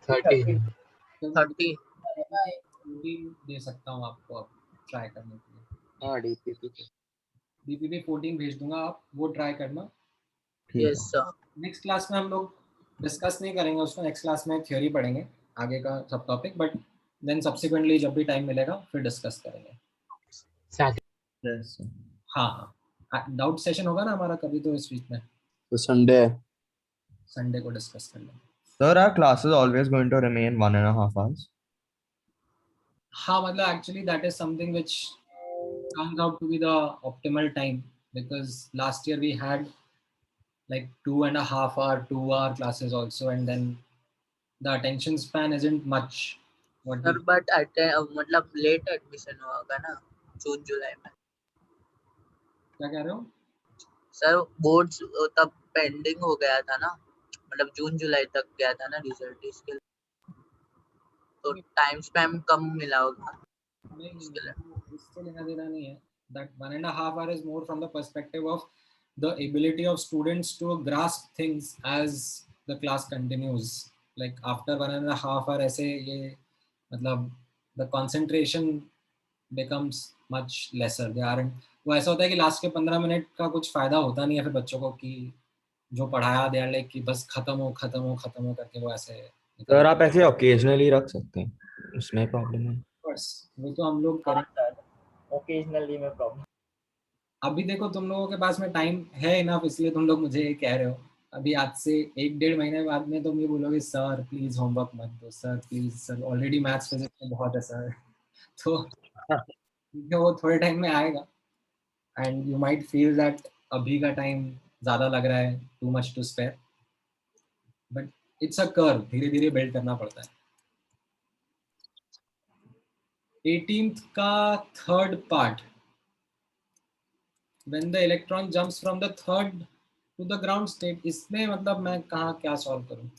30 दे सकता हूँ आपको अब ट्राई करने के लिए. हाँ DPP. DPP 14 भेज दूंगा, आप वो ट्राई करना. Yes sir. नेक्स्ट क्लास में हम लोग डिस्कस नहीं करेंगे उसको. नेक्स्ट क्लास में थ्योरी पढ़ेंगे, आगे का सब टॉपिक, बट देन सब्सिक्वेंटली जब भी टाइम मिलेगा फिर डिस्कस करेंगे. हाँ हाँ, डाउट सेशन होगा ना हमारा कभी तो इस वीक में. तो संडे संडे को डिस्कस कर लेंगे। Sir, our class is always going to remain 1.5 hours. हाँ मतलब actually that is something which comes out to be the optimal time, because last year we had like 2.5 hour, 2 hour classes also, and then the attention span isn't much. What sir but मतलब लेट एडमिशन होगा ना जून जुलाई में। क्या कह रहे हो? सर बोर्ड्स तब पेंडिंग हो गया था ना, मतलब जून जुलाई तक गया था ना रिजल्ट, इसके लिए तो टाइम स्पैम कम मिला होगा। इससे लेना देना नहीं है. That 1.5 hour is more from the perspective of the ability of students to grasp things as the class continues. Like after 1.5 hour ऐसे ये मतलब the concentration becomes much lesser. They aren't, वो ऐसा होता है कि लास्ट के 15 मिनट का कुछ फायदा होता नहीं है फिर बच्चों को, कि जो पढ़ाया दे लाइक कि बस खत्म हो करके वो ऐसे सर आप ऐसे ओकेजनली रख सकते हैं, उसमें प्रॉब्लम है। बस वो तो हम लोग करें ओकेजनली में प्रॉब्लम। अभी देखो तुम लोगों के पास में टाइम है इनफ, इसलिए तुम लोग मुझे ये कह रहे हो। अभी आज से 1-1.5 महीने बाद में तुम ये बोलोगे सर प्लीज होमवर्क मत दो, sir please, sir already maths physics में बहुत है सर। तो वो थोड़े टाइम में आएगा and you might feel that अभी का टाइम ज़्यादा लग रहा है, too much to spare, but it's a curve, धीरे धीरे बिल्ड करना पड़ता है। 18th का third part, when the electron jumps from the third to the ground state, इसमें मतलब मैं कहाँ क्या सॉल्व करूँ?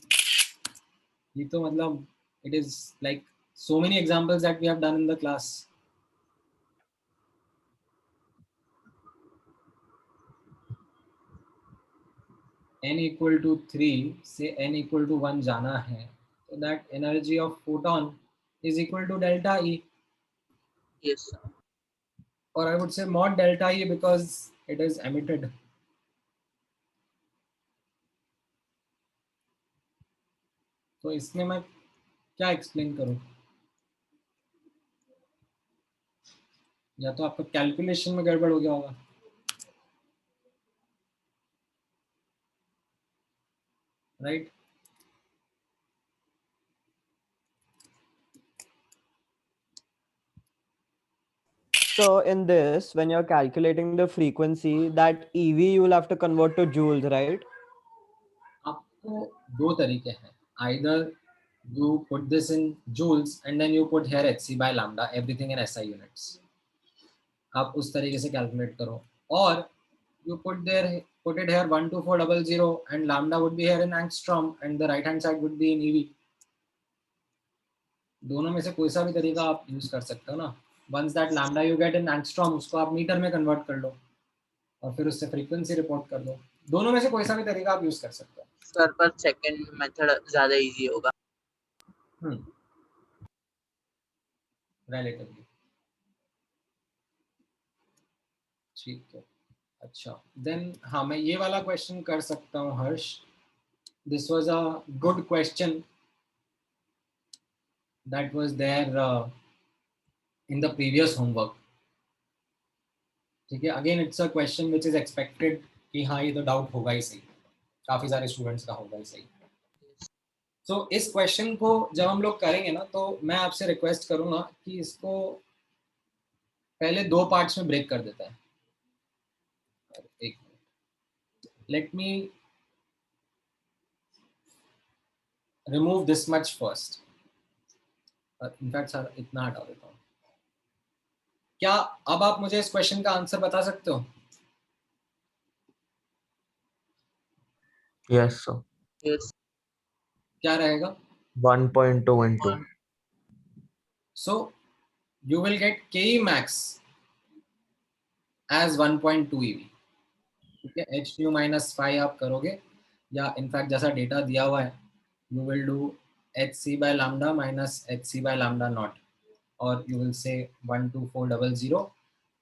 ये तो मतलब it is like so many examples that we have done in the class. n equal to 3 से n equal to 1 जाना है, so that energy of photon is equal to delta E. Yes sir. Or I would say mod delta E because it is emitted. तो इसमें मैं क्या एक्सप्लेन करूं? या तो आपका कैलकुलेशन में गड़बड़ हो गया होगा। Right? So in this, when you're calculating the frequency, that EV you will have to convert to joules, right? आपको दो तरीके हैं, either you put this in joules and then you put here hc by lambda, everything in SI units. आप उस तरीके से कैलकुलेट करो, और you put it here 12400 and lambda would be here in angstrom and the right hand side would be in EV. दोनों में से कोई सा भी तरीका आप यूज कर सकते हो ना। Once that lambda you get in angstrom, उसको आप मीटर में कन्वर्ट कर लो और फिर उससे फ्रीक्वेंसी रिपोर्ट कर दो। दोनों में से कोई सा भी तरीका आप यूज कर सकते हो। सर पर सेकंड मेथड ज्यादा इजी होगा। रिलेटिवली ठीक है। अच्छा देन हाँ, मैं ये वाला क्वेश्चन कर सकता हूँ Harsh. This was a good question that was there in the previous homework. ठीक है, again it's a question which is expected कि हाँ ये तो डाउट होगा ही सही, काफी सारे स्टूडेंट्स का होगा ही सही। सो इस क्वेश्चन को जब हम लोग करेंगे ना, तो मैं आपसे रिक्वेस्ट करूंगा कि इसको पहले दो पार्ट्स में ब्रेक कर देता है। एक let me remove this much first, in fact sir इतना हटा देता हूँ। क्या अब आप मुझे इस क्वेश्चन का आंसर बता सकते हो? Yes sir. Yes. क्या रहेगा? 1.2 So you will get Ke max as 1.2 eV. ठीक है, h nu minus 5 आप करोगे, या इनफैक्ट जैसा डेटा दिया हुआ है, you will do hc by lambda minus hc by lambda naught, or you will say 12400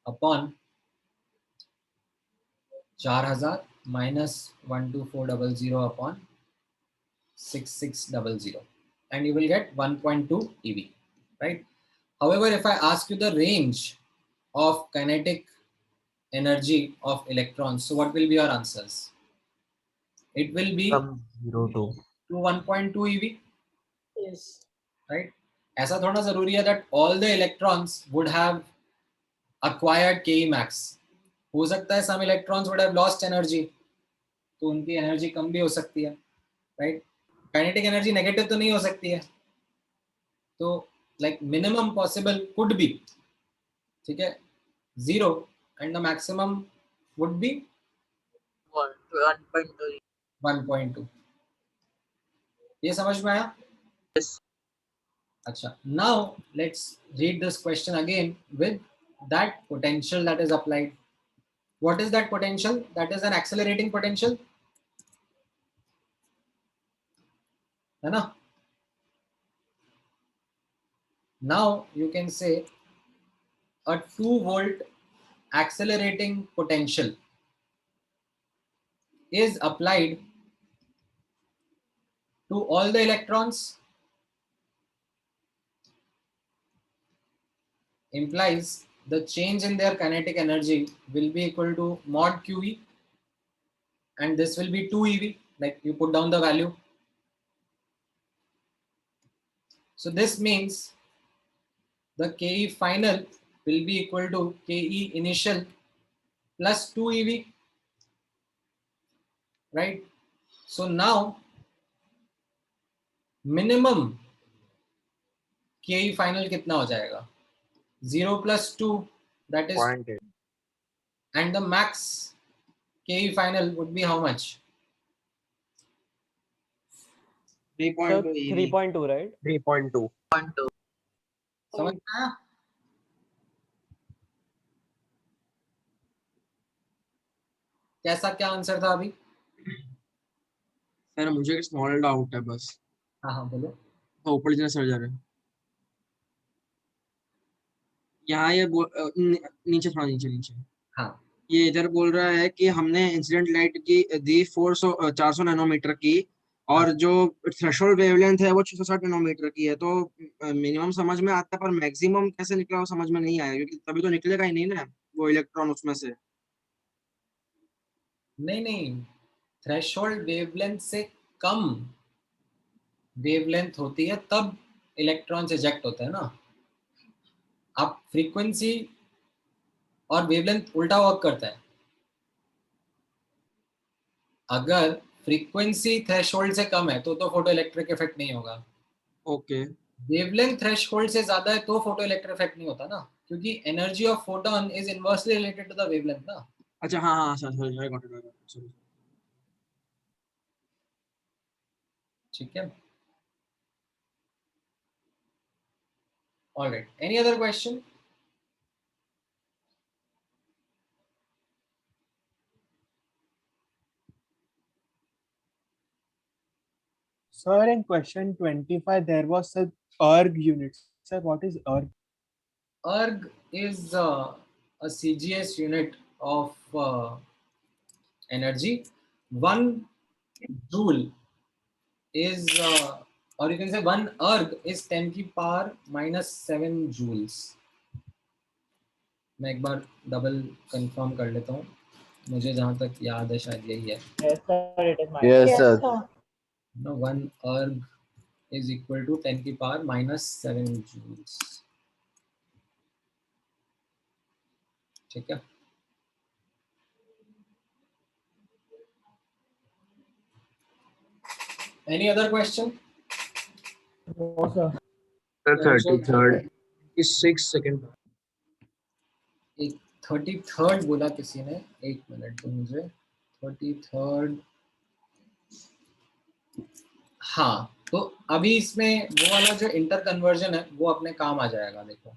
upon 4000 minus 12400 upon 6600, and you will get 1.2 eV, right? However, if I ask you the range of kinetic energy of electrons, so what will be your answers? It will be From 0 to. 1.2 eV, Yes. right? ऐसा थोड़ा जरूरी है that all the electrons would have acquired Ke max. हो सकता है some electrons would have lost energy, तो उनकी एनर्जी कम भी हो सकती है, राइट? काइनेटिक एनर्जी नेगेटिव तो नहीं हो सकती है, तो like minimum possible could be, ठीक है, 0 and the maximum would be 1.2. 1.2. ये समझ में आया? Yes. अच्छा, now let's read this question again with that potential that is applied. What is that potential? That is an accelerating potential, है ना? Now you can say a 2 volt accelerating potential is applied to all the electrons, implies the change in their kinetic energy will be equal to mod QE, and this will be 2 EV, like you put down the value. So this means the KE final will be equal to KE initial plus 2 EV, right? So now minimum KE final कितना हो जाएगा? 0 plus 2, that is 0.8. And the max KE final would be how much? 3.2 3.2, right? 3.2. समझ में आया? कैसा क्या आंसर था अभी? सर मुझे एक स्मॉल डाउट है बस। हाँ हाँ बोलो। तो ऊपर जितना सर जा रहे हैं यहाँ ये नीचे थोड़ा नीचे हाँ ये इधर बोल रहा है कि हमने इंसिडेंट लाइट की दी 400 नैनोमीटर की और जो थ्रेशोल्ड वेवलेंथ है वो 660 नैनोमीटर की है, तो मिनिमम समझ में आता है पर मैक्सिमम कैसे निकला वो समझ में नहीं आया, क्योंकि तभी तो निकलेगा ही नहीं ना वो इलेक्ट्रॉन उसमें से। नहीं, थ्रेशोल्ड वेवलेंथ से कम वेवलेंथ होती है तब इलेक्ट्रॉन इजेक्ट होते हैं ना। आप फ्रीक्वेंसी और वेवलेंथ उल्टा वर्क करता है। अगर फ्रीक्वेंसी थ्रेशोल्ड से कम है तो फोटो इलेक्ट्रिक इफेक्ट नहीं होगा। ओके। वेवलेंथ थ्रेशोल्ड से ज्यादा है तो फोटो इलेक्ट्रिक इफेक्ट नहीं होता ना, क्योंकि energy of photon is inversely related to the wavelength ना। अच्छा हाँ sir I got it sorry. ठीक है, alright, any other question? Sir, in question 25, there was a ERG unit. Sir, what is ERG? ERG is a CGS unit of energy. 1 joule is, or you can say 1 ERG is 10 की power -7 joules. मैं एक बार डबल कंफर्म कर लेता हूँ, मुझे जहाँ तक याद है शायद यही है। Yes, sir, it is my Yes, sir. No, 1 ERG is equal to 10 की power -7 joules. ठीक है, any other question? No, sir. 33rd. is 6 second. एक 33rd बोला किसी ने, एक मिनट तो मुझे 33rd। हाँ, तो अभी इसमें वो वाला जो इंटर कन्वर्जन है वो अपने काम आ जाएगा। देखो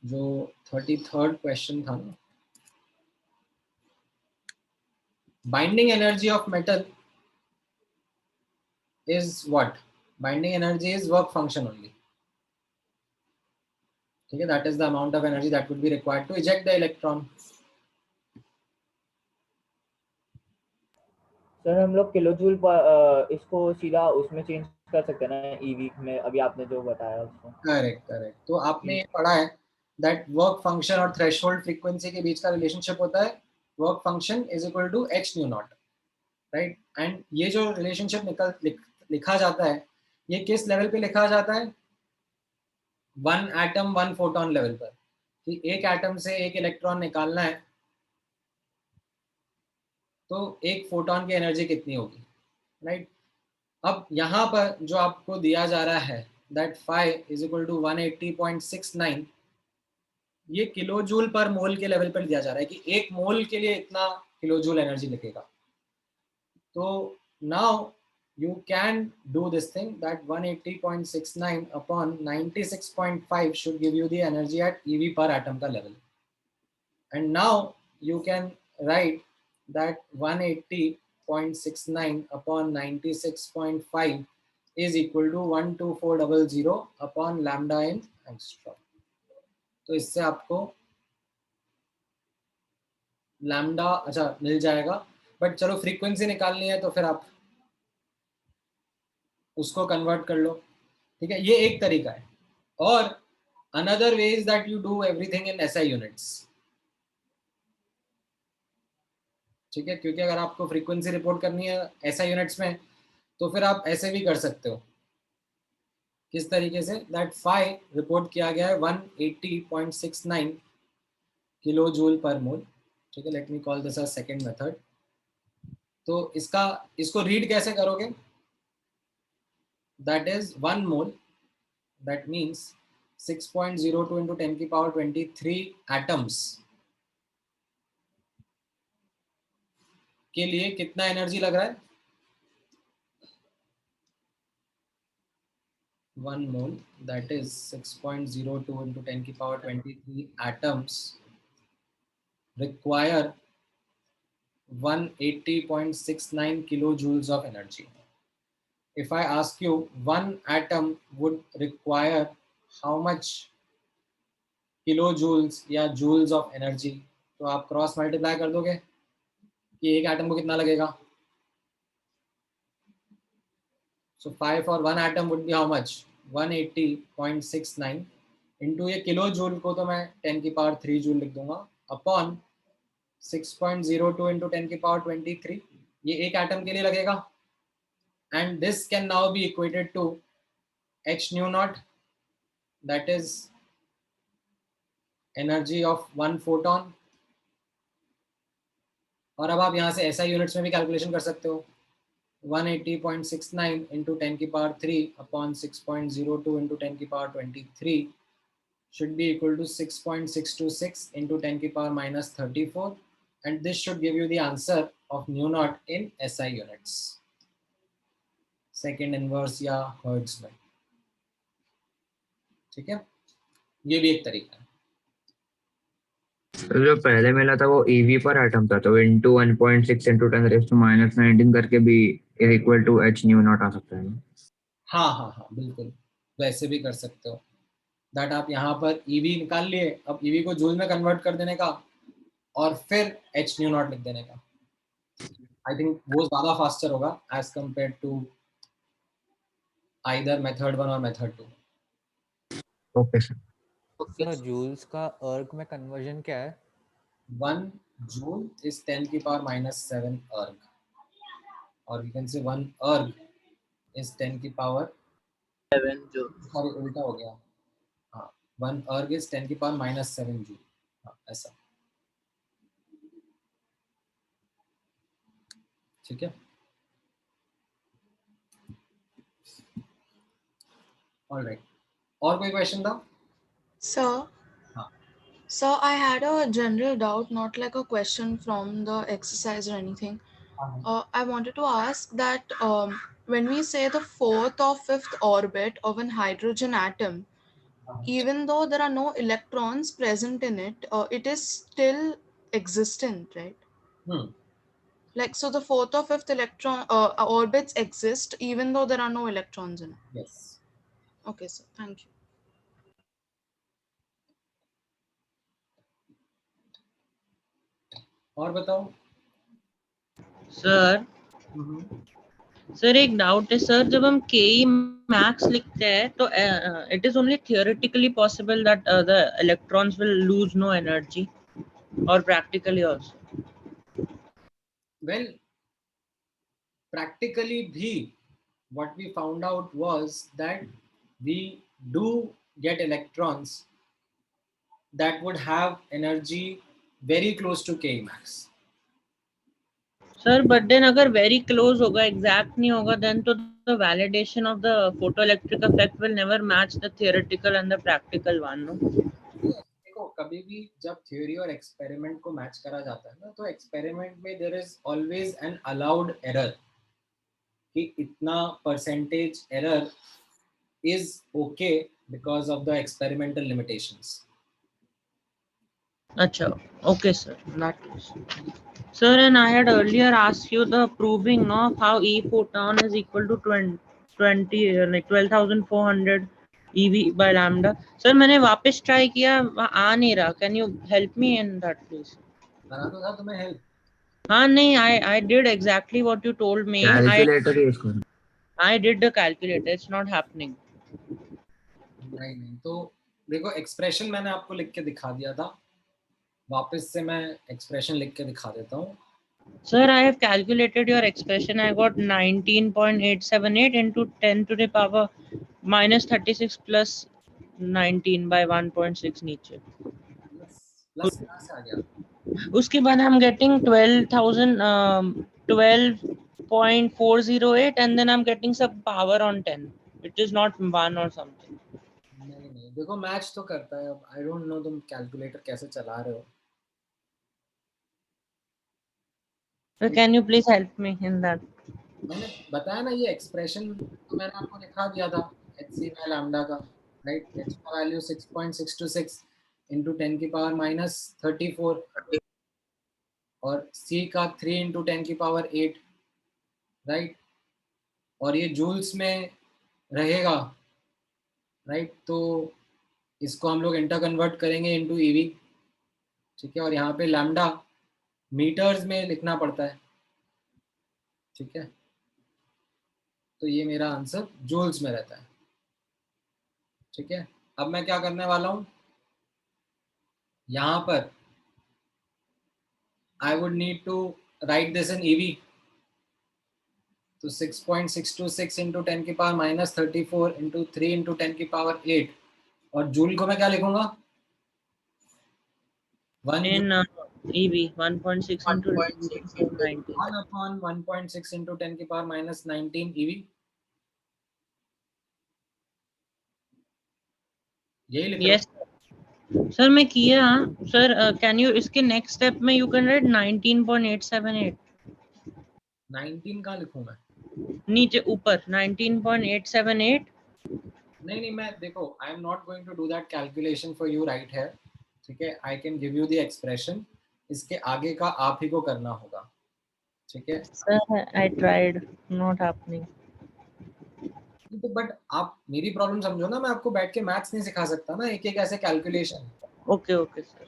जो 33rd क्वेश्चन था ना, binding energy of metal is what? Binding energy is work function only. ठीक है, that is the amount of energy that would be required to eject the electron. Sir हम लोग किलो जूल इसको सीधा उसमें चेंज कर सकते हैं ना, ईवी में, अभी आपने जो बताया उसको। करेक्ट। तो आपने ये पढ़ा है दैट वर्क फंक्शन और थ्रेशोल्ड फ्रीक्वेंसी के बीच का रिलेशनशिप होता है work function is equal to h nu naught. Right. And ये जो रिलेशनशिप लिखा जाता है, ये किस लेवल पे लिखा जाता है? One atom one photon level पर, कि एक एटम से एक इलेक्ट्रॉन निकालना है तो एक फोटोन की एनर्जी कितनी होगी, राइट. अब यहाँ पर जो आपको दिया जा रहा है that phi is equal to 180.69, ये किलो जूल पर मोल के लेवल पर दिया जा रहा है कि एक मोल के लिए इतना किलो जूल एनर्जी लगेगा. तो now you can do this thing that 180.69 upon 96.5 should give you the energy at EV per atom ka level. And now you can write that 180.69 upon 96.5 is equal to 12400 upon lambda in angstrom. तो इससे आपको लैम्डा अच्छा मिल जाएगा. बट चलो फ्रीक्वेंसी निकालनी है तो फिर आप उसको कन्वर्ट कर लो, ठीक है. ये एक तरीका है. और another way is that you do everything in SI units, ठीक है. क्योंकि अगर आपको फ्रीक्वेंसी रिपोर्ट करनी है SI यूनिट्स में तो फिर आप ऐसे भी कर सकते हो. किस तरीके से? दैट phi रिपोर्ट किया गया है 180.69 किलो जूल पर मोल, ठीक है. Let me call this a second method. तो इसको रीड कैसे करोगे? That is 1 mole, that means 6.02 into 10 की power 23 atoms के लिए कितना एनर्जी लग रहा है? 1 mole, that is 6.02 into 10 की power 23 atoms require 180.69 kilojoules of energy. If I ask you, one atom would require how much kilojoules या joules of energy, तो आप क्रॉस मल्टीप्लाई कर दोगे कि एक एटम को कितना लगेगा. So 5 for one atom would be how much? 180.69 into ये किलो जूल को तो मैं 10 की पावर 3 जूल लिख दूंगा अपॉन 6.02 into 10 की पावर 23, ये एक एटम के लिए लगेगा. And this can now be equated to h nu naught, that is energy of one photon. और अब आप यहाँ से SI यूनिट्स में भी कैलकुलेशन कर सकते हो. 180.69 into 10 की पावर 3 upon 6.02 into 10 की power 23 should be equal to 6.626 into 10 की power minus 34, and this should give you the answer of nu naught in SI units. Second inverse या हर्ट्ज में, ठीक है. ये भी एक तरीका है. जो पहले मिला था वो EV पर एटम था, तो इनटू 1.6 into 10⁻⁻19 करके भी equal to h nu naught आ सकता है. हाँ बिल्कुल वैसे भी कर सकते हो. दैट आप यहाँ पर EV निकाल लिए, अब EV को जूल में कन्वर्ट कर देने का और फिर h nu naught लिख देने का. आई थिंक वो ज्यादा फास्टर होगा as compare to either method 1 or method 2. Okay sir. Sir joules का अर्ग में कन्वर्जन क्या है? 1 जूल is 10 की पावर -7 erg, और we can say 1 erg is 10 की पावर 7 जूल. सॉरी उल्टा हो गया. हाँ 1 erg is 10 की पावर -7 जूल. हाँ ऐसा, ठीक है. All right. और कोई क्वेश्चन था? Sir, sir, I had a general doubt, not like a question from the exercise or anything. I wanted to ask that when we say the 4th or 5th orbit of an hydrogen atom, even though there are no electrons present in it, it is still existent, right? Like, so the 4th or 5th electron orbits exist even though there are no electrons in it. Yes. Okay, sir. Thank you. और बताओ सर. सर एक डाउट है सर, जब हम Ke max लिखते हैं तो it is only theoretically possible that the electrons will lose no energy, or practically also? Well, practically bhi what we found out was that we do get electrons that would have energy very close to K max. Sir, but then अगर very close होगा, exact नहीं होगा, then तो the validation of the photoelectric effect will never match the theoretical and the practical one, no? देखो कभी भी जब थ्योरी और एक्सपेरिमेंट को मैच करा जाता है ना, तो एक्सपेरिमेंट में there is always an allowed error कि इतना percentage error is okay because of the experimental limitations. अच्छा, okay, sir. That is. Sir, and I had earlier asked you the proving of how E photon is equal to 20 like 12,400 EV by lambda. Sir, मैंने वापस ट्राई किया, आ नहीं रहा. Can you help me in that, please? करा तो था तुम्हें हेल्प. हाँ नहीं, I did exactly what you told me. Calculator use करो. I did the calculator. It's not happening. नहीं तो देखो एक्सप्रेशन मैंने आपको लिख के दिखा दिया था. वापस से मैं एक्सप्रेशन लिख के दिखा देता हूँ. Sir, I have calculated your expression. I got 19.878 into 10 to the power minus 36 plus 19 by 1.6 नीचे. प्लस कहाँ से आ गया? उसके बाद I'm getting 12.408 and then I'm getting some power on 10. It is not 1 or something. नहीं देखो मैच तो करता है. अब आई डोंट नो तुम कैलकुलेटर कैसे चला रहे हो. So can you please help me in that? मैंने बताया ना ये एक्सप्रेशन तो मैंने आपको दिखा दिया था hc by lambda का, राइट. h का वैल्यू 6.626 into 10 की पावर माइनस 34 और c का 3 into 10 की पावर 8, राइट. और ये जूल्स में रहेगा, राइट. तो इसको हम लोग इंटर कन्वर्ट करेंगे इनटू ईवी, ठीक है. और यहाँ पे लैम्डा मीटर्स में लिखना पड़ता है, ठीक है. तो ये मेरा आंसर जूल्स में रहता है, ठीक है. अब मैं क्या करने वाला हूँ, यहाँ पर I would need to write this in EV. तो 6.626 into 10 की पावर माइनस 34 into 3 into 10 की पावर 8. और जूल को मैं क्या लिखूंगा? 1 in EV 1.6 into 19. 1 upon 1.6 into 10 की पावर माइनस 19 EV. यही लिख. Yes sir, मैं किया. Sir, can you इसके next step में you can write 19.878. 19 कहाँ लिखूं मैं? नीचे ऊपर 19.878. नहीं मैं देखो I am not going to do that calculation for you right है, ठीक है. I can give you the expression. इसके आगे का आप ही को करना होगा, ठीक है. Sir, I tried, not happening. तो बट आप मेरी प्रॉब्लम समझो ना, मैं आपको बैठ के मैथ्स नहीं सिखा सकता ना एक एक ऐसे calculation. Okay sir.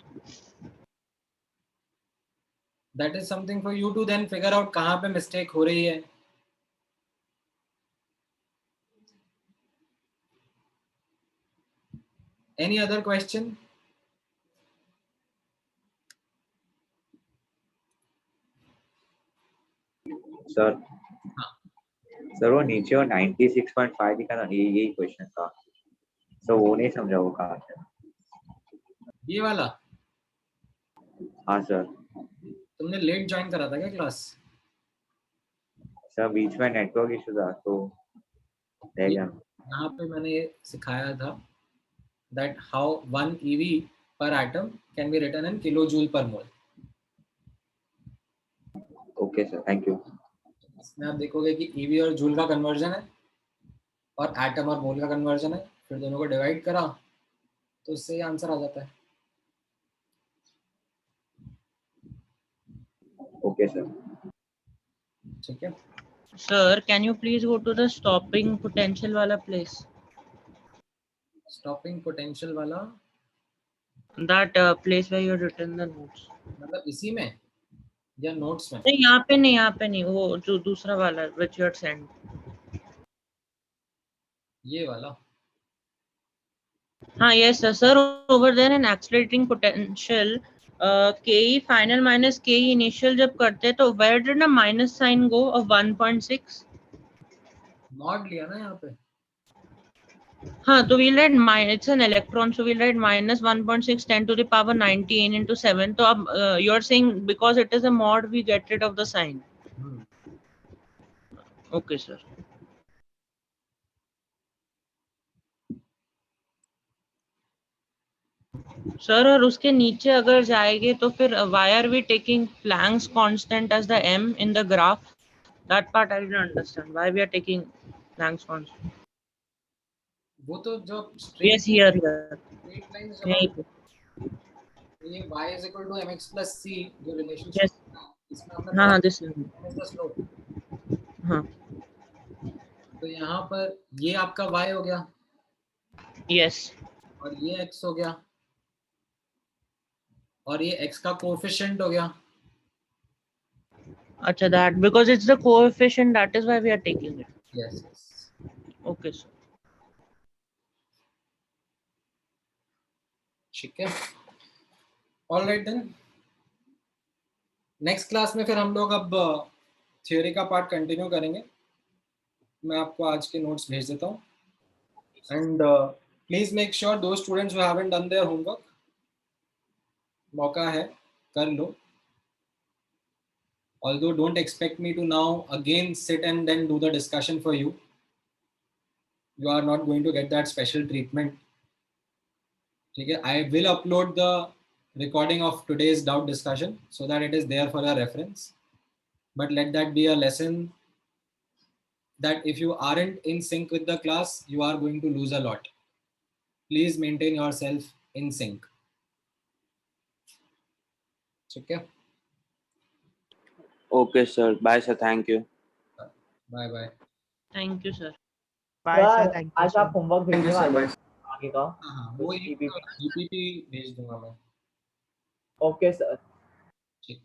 That is something for you to then figure out कहाँ पे मिस्टेक हो रही है. Any other question? Sir sir वो नीचे वो 96.5 दिखा ना, यही क्वेश्चन था. सो वो नहीं समझा वो कहाँ से. ये वाला? हाँ सर. तुमने लेट ज्वाइन करा था क्या क्लास? सर बीच में नेटवर्क इशू था तो रह गया. यहाँ पे मैंने ये सिखाया था that how 1 EV per atom can be written in kilojoule per mole. Okay sir, thank you. इसमें आप देखोगे कि EV और जूल का कन्वर्जन है और एटम और मोल का कन्वर्जन है, फिर दोनों को डिवाइड करा तो इससे ही आंसर आ जाता है. Okay sir. ठीक है. Sir, can you please go to the stopping potential वाला place? Stopping potential वाला? That place where you written the notes. मतलब इसी में या नोट्स में? नहीं यहाँ पे नहीं, वो जो दूसरा वाला which you had sent. ये वाला? हाँ yes sir. Sir, over there in accelerating potential KE final minus KE initial जब करते हैं तो where did the minus sign go of 1.6? Not लिया ना यहाँ पे. हाँ, तो we'll write it's an electron, so we'll write minus 1.6 10 to the power 19 into 7. तो अब you're saying because it is a mod, we get rid of the sign. Okay, sir. Sir और उसके नीचे अगर जाएंगे तो फिर why are we taking Planck's constant as the m in the graph? That part I didn't understand. Why we are taking Planck's constant? वो तो जो Yes, here. straight lines यहीं जब पे. ये y is equal to mx plus c जो रिलेशनशिप Yes. इसमें हमने हाँ, this is. m is the slope. हाँ. तो यहाँ पर ये आपका y हो गया. Yes. और ये x हो गया. और ये x का कोएफिशिएंट हो गया. अच्छा, that because it's the coefficient, that is why we are taking it. Yes. Okay, sir. ठीक है. All right then. Next class में फिर हम लोग अब थ्योरी का पार्ट कंटिन्यू करेंगे. मैं आपको आज के नोट्स भेज देता हूँ. एंड प्लीज मेक श्योर दो students who haven't done their homework, मौका है, कर लो. Although don't expect me to now again sit and then do the discussion for you. You are not going to get that special treatment. Okay, I will upload the recording of today's doubt discussion so that it is there for your reference. But let that be a lesson that if you aren't in sync with the class, you are going to lose a lot. Please maintain yourself in sync. Okay. Okay, sir. Bye, sir. Thank you. Bye bye. Thank you, sir. Bye, sir. Thank you. आज आप होमवर्क भेजने वाले हैं आगे का? हाँ, वो GPP भेज दूंगा मैं. Okay sir. ठीक.